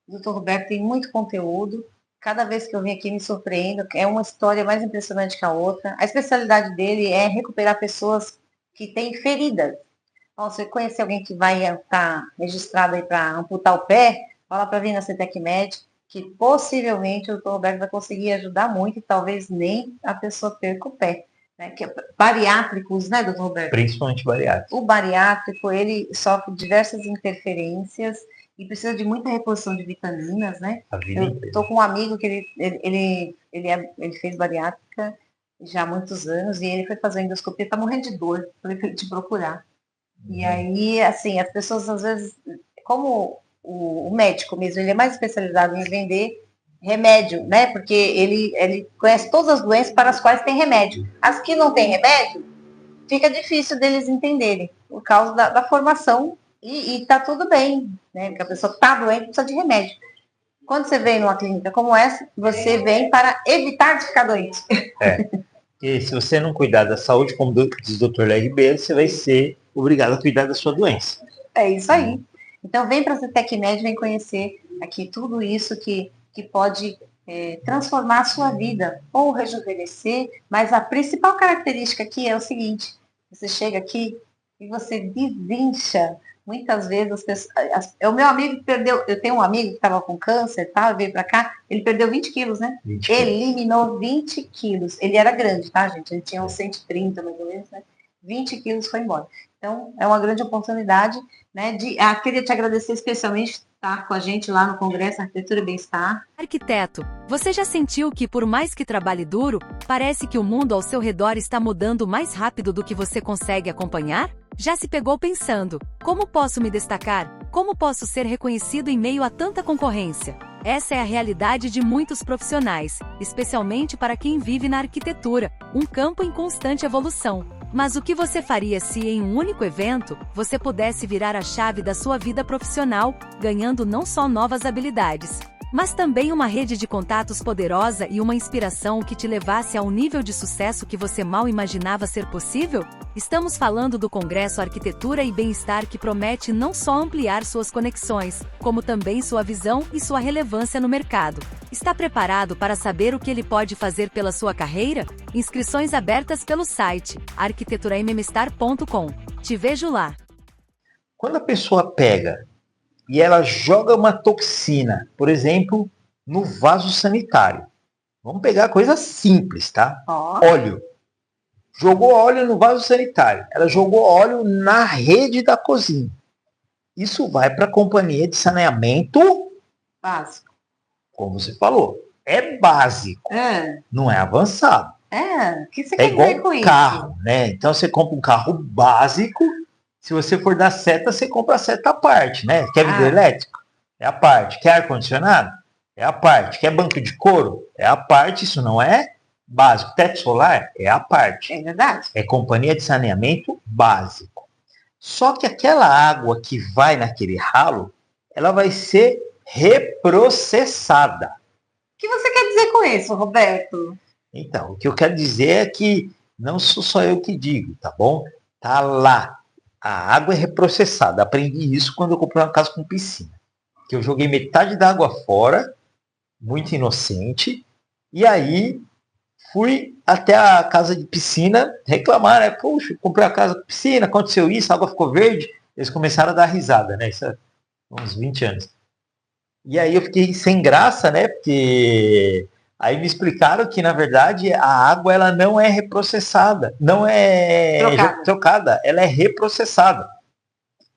o Dr. Roberto tem muito conteúdo. Cada vez que eu venho aqui me surpreendo. É uma história mais impressionante que a outra. A especialidade dele é recuperar pessoas que têm feridas. Então, se você conhecer alguém que vai estar registrado aí para amputar o pé, fala para vir na CETEC Med, que possivelmente o Dr. Roberto vai conseguir ajudar muito e talvez nem a pessoa perca o pé. Né? Que bariátricos, né, Dr. Roberto? Principalmente bariátricos. O bariátrico, ele sofre diversas interferências e precisa de muita reposição de vitaminas, né? Eu estou com um amigo que ele fez bariátrica já há muitos anos e ele foi fazer endoscopia, está morrendo de dor, falei para ele te procurar. E aí, assim, as pessoas às vezes, como o médico mesmo, ele é mais especializado em vender remédio, né? Porque ele conhece todas as doenças para as quais tem remédio. As que não tem remédio, fica difícil deles entenderem, por causa da formação, e tá tudo bem, né? Porque a pessoa tá doente, precisa de remédio. Quando você vem numa clínica como essa, você vem para evitar de ficar doente. E se você não cuidar da saúde, como diz o Dr. Léo Ribeiro, você vai ser obrigado a cuidar da sua doença. É isso aí. Então vem para a CETEC Med, vem conhecer aqui tudo isso que pode transformar a sua vida, ou rejuvenescer, mas a principal característica aqui é o seguinte, você chega aqui, e você desincha. Muitas vezes as pessoas. O meu amigo perdeu. Eu tenho um amigo que estava com câncer, tá? Veio para cá, ele perdeu 20 quilos, né? 20 quilos. Eliminou 20 quilos. Ele era grande, tá, gente? Ele tinha uns 130, mais ou menos, né? 20 quilos foi embora. Então, é uma grande oportunidade, né? Queria te agradecer especialmente estar com a gente lá no Congresso Arquitetura e Bem-Estar. Arquiteto, você já sentiu que, por mais que trabalhe duro, parece que o mundo ao seu redor está mudando mais rápido do que você consegue acompanhar? Já se pegou pensando, como posso me destacar? Como posso ser reconhecido em meio a tanta concorrência? Essa é a realidade de muitos profissionais, especialmente para quem vive na arquitetura, um campo em constante evolução. Mas o que você faria se, em um único evento, você pudesse virar a chave da sua vida profissional, ganhando não só novas habilidades, mas também uma rede de contatos poderosa e uma inspiração que te levasse a um nível de sucesso que você mal imaginava ser possível? Estamos falando do Congresso Arquitetura e Bem-Estar, que promete não só ampliar suas conexões, como também sua visão e sua relevância no mercado. Está preparado para saber o que ele pode fazer pela sua carreira? Inscrições abertas pelo site arquiteturammstar.com. Te vejo lá. Quando a pessoa pega e ela joga uma toxina, por exemplo, no vaso sanitário. Vamos pegar coisa simples, tá? Óleo. Jogou óleo no vaso sanitário. Ela jogou óleo na rede da cozinha. Isso vai para a companhia de saneamento básico. Como você falou. É básico. Não é avançado. O que você quer dizer com isso? É igual carro, né? Então você compra um carro básico. Se você for dar seta, você compra a seta à parte, né? Quer vidro elétrico? É a parte. Quer ar-condicionado? É a parte. Quer banco de couro? É a parte. Isso não é básico. Teto solar? É a parte. É verdade. É companhia de saneamento básico. Só que aquela água que vai naquele ralo, ela vai ser reprocessada. O que você quer dizer com isso, Roberto? Então, o que eu quero dizer é que não sou só eu que digo, tá bom? Tá lá. A água é reprocessada. Aprendi isso quando eu comprei uma casa com piscina. Que eu joguei metade da água fora, muito inocente, e aí fui até a casa de piscina reclamar, né? Poxa, comprei a casa com piscina, aconteceu isso, a água ficou verde. Eles começaram a dar risada, né? Isso há uns 20 anos. E aí eu fiquei sem graça, né? Porque aí me explicaram que, na verdade, a água ela não é reprocessada, não é trocada, ela é reprocessada.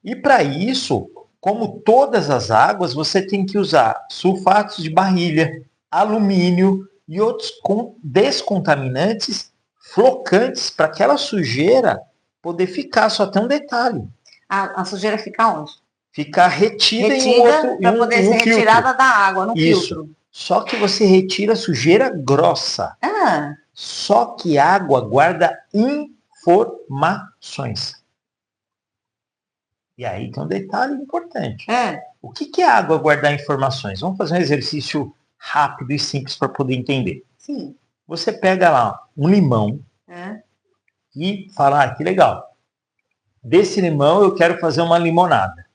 E para isso, como todas as águas, você tem que usar sulfatos de barrilha, alumínio e outros descontaminantes flocantes para aquela sujeira poder ficar. Só tem um detalhe. A sujeira fica onde? Ficar retida em um outro para poder ser filtro. Retirada da água no filtro. Só que você retira a sujeira grossa. Só que a água guarda informações. E aí tem um detalhe importante. O que é a água guardar informações? Vamos fazer um exercício rápido e simples para poder entender. Sim. Você pega lá um limão e fala, que legal. Desse limão eu quero fazer uma limonada.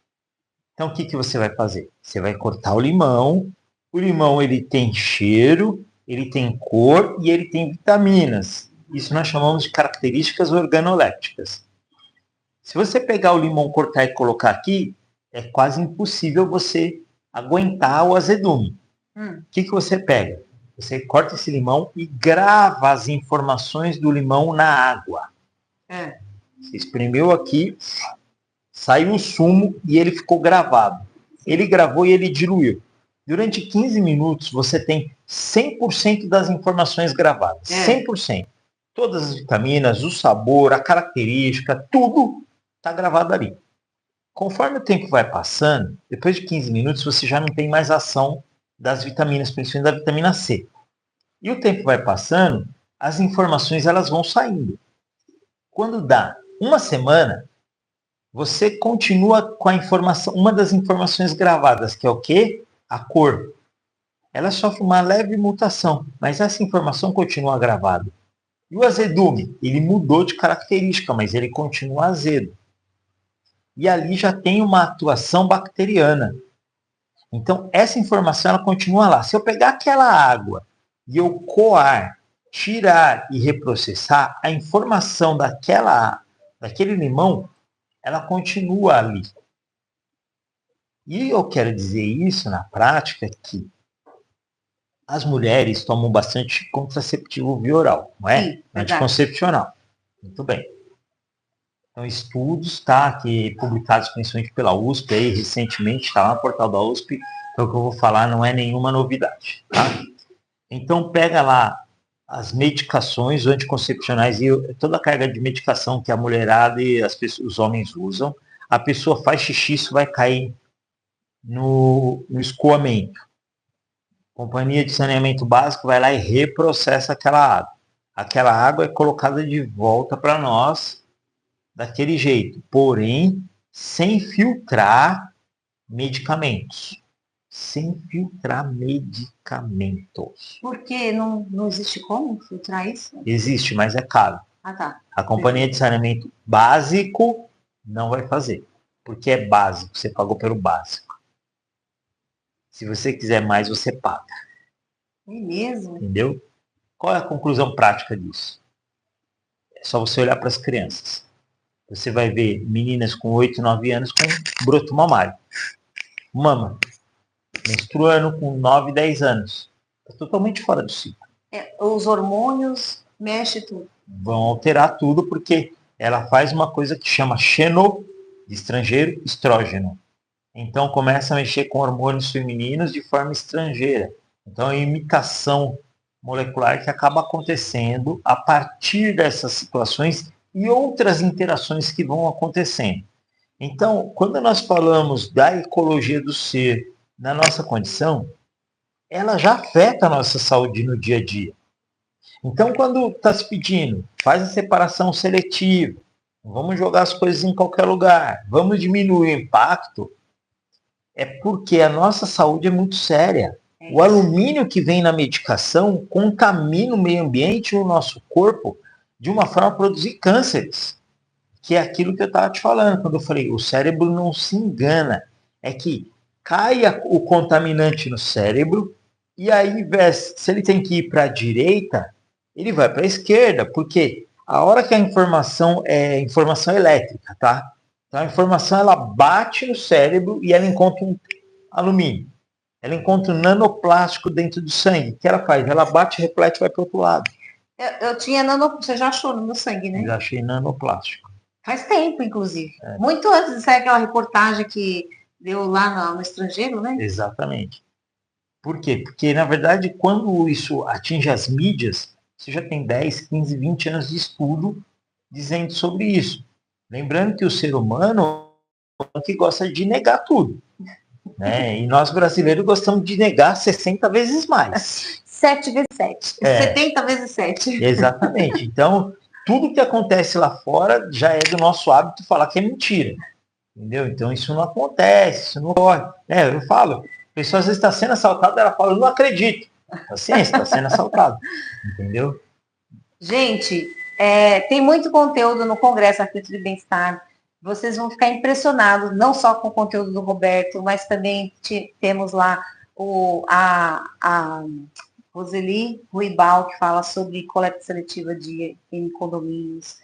Então o que você vai fazer? Você vai cortar o limão. O limão ele tem cheiro, ele tem cor e ele tem vitaminas. Isso nós chamamos de características organolépticas. Se você pegar o limão, cortar e colocar aqui, é quase impossível você aguentar o azedume. O que você pega? Você corta esse limão e grava as informações do limão na água. Você espremeu aqui, saiu o sumo e ele ficou gravado. Ele gravou e ele diluiu. Durante 15 minutos, você tem 100% das informações gravadas. 100%. Todas as vitaminas, o sabor, a característica, tudo está gravado ali. Conforme o tempo vai passando, depois de 15 minutos, você já não tem mais ação das vitaminas, principalmente da vitamina C. E o tempo vai passando, as informações elas vão saindo. Quando dá uma semana, você continua com a informação, uma das informações gravadas, que é o quê? A cor. Ela sofre uma leve mutação, mas essa informação continua gravada. E o azedume? Ele mudou de característica, mas ele continua azedo. E ali já tem uma atuação bacteriana. Então, essa informação ela continua lá. Se eu pegar aquela água e eu coar, tirar e reprocessar, a informação daquele limão ela continua ali. E eu quero dizer isso na prática que as mulheres tomam bastante contraceptivo via oral, não é? Sim, anticoncepcional. Muito bem. Então, estudos, tá, que publicados principalmente pela USP, aí, recentemente, está lá no portal da USP, então o que eu vou falar não é nenhuma novidade. Tá? Então, pega lá as medicações anticoncepcionais e toda a carga de medicação que a mulherada e os homens usam, a pessoa faz xixi, isso vai cair no escoamento. Companhia de Saneamento Básico vai lá e reprocessa aquela água. Aquela água é colocada de volta para nós daquele jeito, porém sem filtrar medicamentos. Sem filtrar medicamentos. Porque não existe como filtrar isso? Existe, mas é caro. Ah, tá. A Companhia de Saneamento Básico não vai fazer, porque é básico, você pagou pelo básico. Se você quiser mais, você paga. É mesmo? Entendeu? Qual é a conclusão prática disso? É só você olhar para as crianças. Você vai ver meninas com 8, 9 anos com broto mamário. Mama. Menstruando com 9, 10 anos. Está totalmente fora do ciclo. Os hormônios mexem tudo. Vão alterar tudo porque ela faz uma coisa que chama de estrangeiro, estrógeno. Então começa a mexer com hormônios femininos de forma estrangeira. Então é imitação molecular que acaba acontecendo a partir dessas situações e outras interações que vão acontecendo. Então, quando nós falamos da ecologia do ser na nossa condição, ela já afeta a nossa saúde no dia a dia. Então, quando está se pedindo, faz a separação seletiva, vamos jogar as coisas em qualquer lugar, vamos diminuir o impacto, é porque a nossa saúde é muito séria. O alumínio que vem na medicação contamina o meio ambiente e o nosso corpo de uma forma a produzir cânceres, que é aquilo que eu estava te falando, quando eu falei, o cérebro não se engana, é que cai o contaminante no cérebro, e aí, se ele tem que ir para a direita, ele vai para a esquerda, porque a hora que a informação é informação elétrica, tá? Então a informação ela bate no cérebro e ela encontra um alumínio. Ela encontra um nanoplástico dentro do sangue. O que ela faz? Ela bate, reflete e vai para o outro lado. Eu tinha você já achou no meu sangue, né? Eu já achei nanoplástico. Faz tempo, inclusive. Muito antes de sair aquela reportagem que deu lá no estrangeiro, né? Exatamente. Por quê? Porque, na verdade, quando isso atinge as mídias, você já tem 10, 15, 20 anos de estudo dizendo sobre isso. Lembrando que o ser humano é que gosta de negar tudo. Né? E nós brasileiros gostamos de negar 60 vezes mais. 7 vezes 7. 70 vezes 7. Exatamente. Então, tudo que acontece lá fora já é do nosso hábito falar que é mentira. Entendeu? Então, isso não acontece, isso não ocorre. Eu falo, a pessoa às vezes está sendo assaltada, ela fala, eu não acredito. Assim, está sendo assaltado. Entendeu? Gente, tem muito conteúdo no Congresso Arquitetura e Bem-Estar. Vocês vão ficar impressionados, não só com o conteúdo do Roberto, mas também temos lá a Roseli Ruibal, que fala sobre coleta seletiva em condomínios.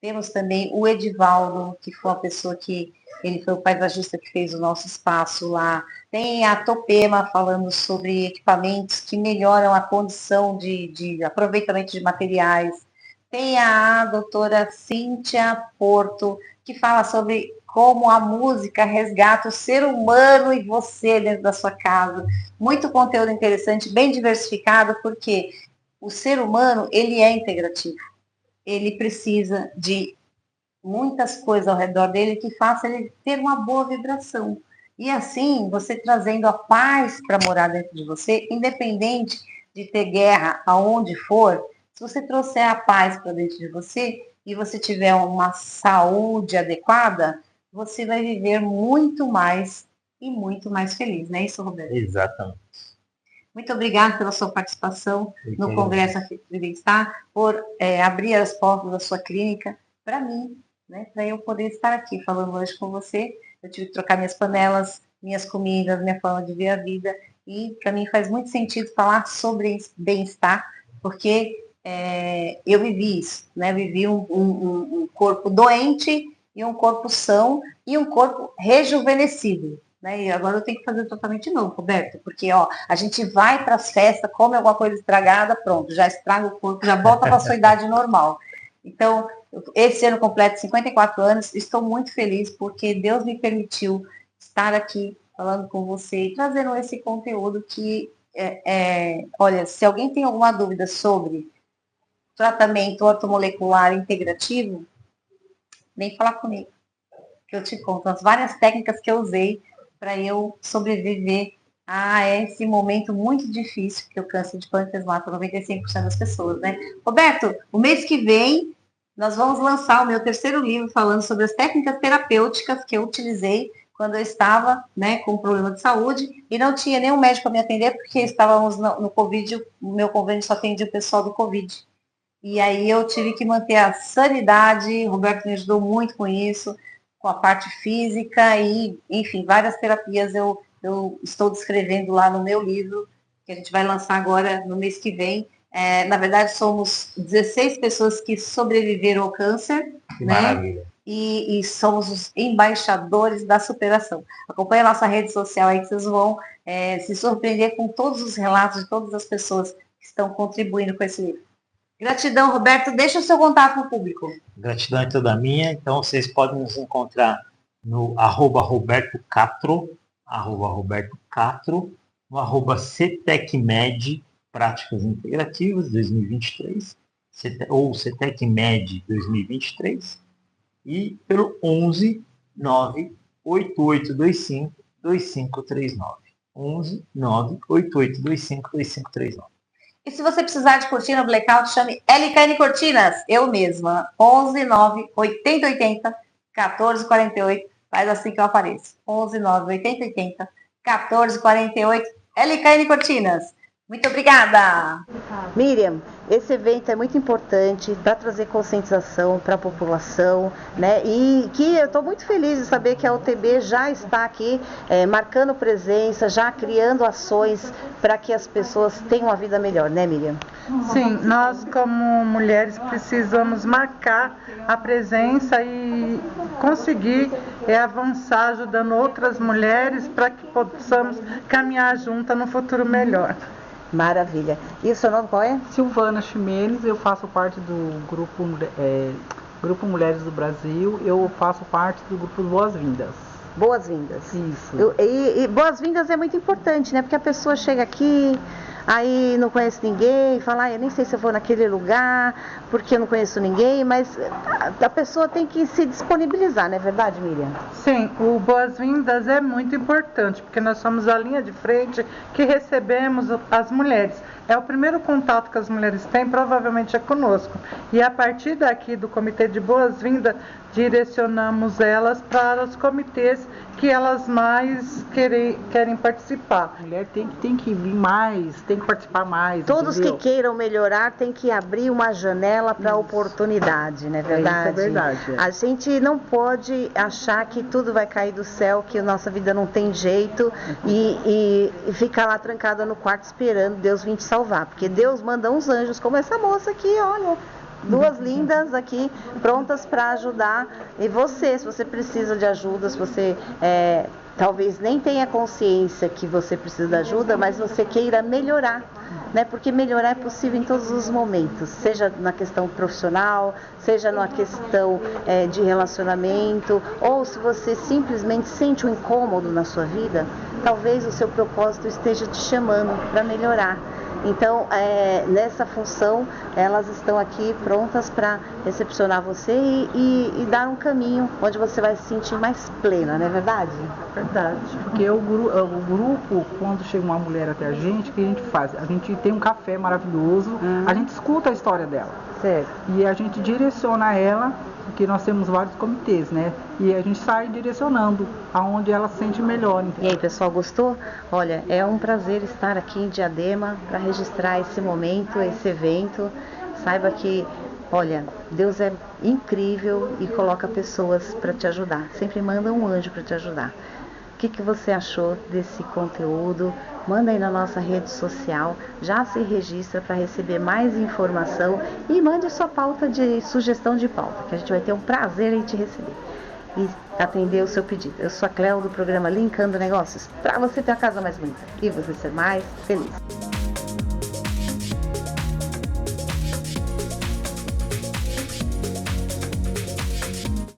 Temos também o Edivaldo, que foi uma pessoa que ele foi o paisagista que fez o nosso espaço lá. Tem a Topema falando sobre equipamentos que melhoram a condição de aproveitamento de materiais. Tem a doutora Cíntia Porto, que fala sobre como a música resgata o ser humano e você dentro da sua casa. Muito conteúdo interessante, bem diversificado, porque o ser humano, ele é integrativo. Ele precisa de muitas coisas ao redor dele que façam ele ter uma boa vibração. E assim, você trazendo a paz para morar dentro de você, independente de ter guerra aonde for, se você trouxer a paz para dentro de você e você tiver uma saúde adequada, você vai viver muito mais e muito mais feliz, não é isso, Roberto? Exatamente. Muito obrigada pela sua participação no Congresso Arquitetura e Bem-Estar, por abrir as portas da sua clínica para mim, né, para eu poder estar aqui falando hoje com você. Eu tive que trocar minhas panelas, minhas comidas, minha forma de ver a vida, e para mim faz muito sentido falar sobre bem-estar, porque eu vivi isso, né? Vivi um corpo doente e um corpo são e um corpo rejuvenescido. Né? E agora eu tenho que fazer o tratamento de novo, Roberto, porque a gente vai para as festas, come alguma coisa estragada, pronto, já estraga o corpo, já volta para a sua idade normal. Então, esse ano completo 54 anos, estou muito feliz porque Deus me permitiu estar aqui falando com você e trazendo esse conteúdo que, olha, se alguém tem alguma dúvida sobre tratamento ortomolecular integrativo, vem falar comigo, que eu te conto as várias técnicas que eu usei para eu sobreviver a esse momento muito difícil, que o câncer de pâncreas mata 95% das pessoas, né? Roberto, o mês que vem, nós vamos lançar o meu terceiro livro falando sobre as técnicas terapêuticas que eu utilizei quando eu estava, né, com um problema de saúde e não tinha nenhum médico para me atender, porque estávamos no Covid, o meu convênio só atendia o pessoal do Covid. E aí eu tive que manter a sanidade, o Roberto me ajudou muito com isso, com a parte física e, enfim, várias terapias eu estou descrevendo lá no meu livro, que a gente vai lançar agora no mês que vem. Na verdade, somos 16 pessoas que sobreviveram ao câncer, Que né? maravilha. E somos os embaixadores da superação. Acompanhe a nossa rede social aí que vocês vão se surpreender com todos os relatos de todas as pessoas que estão contribuindo com esse livro. Gratidão, Roberto. Deixa o seu contato no público. Gratidão é toda minha. Então, vocês podem nos encontrar no @RobertoCatro, no @CETECMed, Práticas Integrativas 2023, ou CETECMed 2023, e pelo 11 98825 2539. 11 98825 2539. E se você precisar de cortina blackout, chame LKN Cortinas, eu mesma, 11 9 8080 1448, faz assim que eu apareço, 11 9 8080 1448, LKN Cortinas. Muito obrigada. Miriam, esse evento é muito importante para trazer conscientização para a população, né? E que eu estou muito feliz de saber que a UTB já está aqui marcando presença, já criando ações para que as pessoas tenham uma vida melhor, né, Miriam? Sim, nós como mulheres precisamos marcar a presença e conseguir avançar ajudando outras mulheres para que possamos caminhar juntas no futuro melhor. Maravilha. E o seu nome qual é? Silvana Ximenes, eu faço parte do Grupo Mulheres do Brasil, eu faço parte do Grupo Boas-Vindas. Boas-vindas. Isso. E boas-vindas é muito importante, né? Porque a pessoa chega aqui, aí não conhece ninguém, fala, eu nem sei se eu vou naquele lugar, porque eu não conheço ninguém, mas a pessoa tem que se disponibilizar, não é verdade, Miriam? Sim, o Boas-Vindas é muito importante, porque nós somos a linha de frente que recebemos as mulheres. É o primeiro contato que as mulheres têm, provavelmente é conosco. E a partir daqui do Comitê de Boas-Vindas, direcionamos elas para os comitês que elas mais querem participar. A mulher tem que vir mais, tem que participar mais. Todos entendeu? que queiram melhorar tem que abrir uma janela para oportunidade, não é verdade? Isso é verdade. A gente não pode achar que tudo vai cair do céu, que a nossa vida não tem jeito e ficar lá trancada no quarto esperando Deus vir te salvar. Porque Deus manda uns anjos, como essa moça aqui, olha. Duas lindas aqui, prontas para ajudar. E você, se você precisa de ajuda, se você talvez nem tenha consciência que você precisa de ajuda, mas você queira melhorar, né? Porque melhorar é possível em todos os momentos, seja na questão profissional, seja na questão de relacionamento, ou se você simplesmente sente um incômodo na sua vida, talvez o seu propósito esteja te chamando para melhorar. Então, nessa função, elas estão aqui prontas para recepcionar você e dar um caminho onde você vai se sentir mais plena, não é verdade? Verdade, porque o grupo, quando chega uma mulher até a gente, o que a gente faz? A gente tem um café maravilhoso, a gente escuta a história dela. Certo. E a gente direciona ela, porque nós temos vários comitês, né? E a gente sai direcionando aonde ela se sente melhor. E aí, pessoal, gostou? Olha, é um prazer estar aqui em Diadema para registrar esse momento, esse evento. Saiba que, olha, Deus é incrível e coloca pessoas para te ajudar. Sempre manda um anjo para te ajudar. que você achou desse conteúdo. Manda aí na nossa rede social, já se registra para receber mais informação e mande sua pauta de sugestão de pauta, que a gente vai ter um prazer em te receber e atender o seu pedido. Eu sou a Cléo do programa Linkando Negócios, para você ter a casa mais bonita e você ser mais feliz.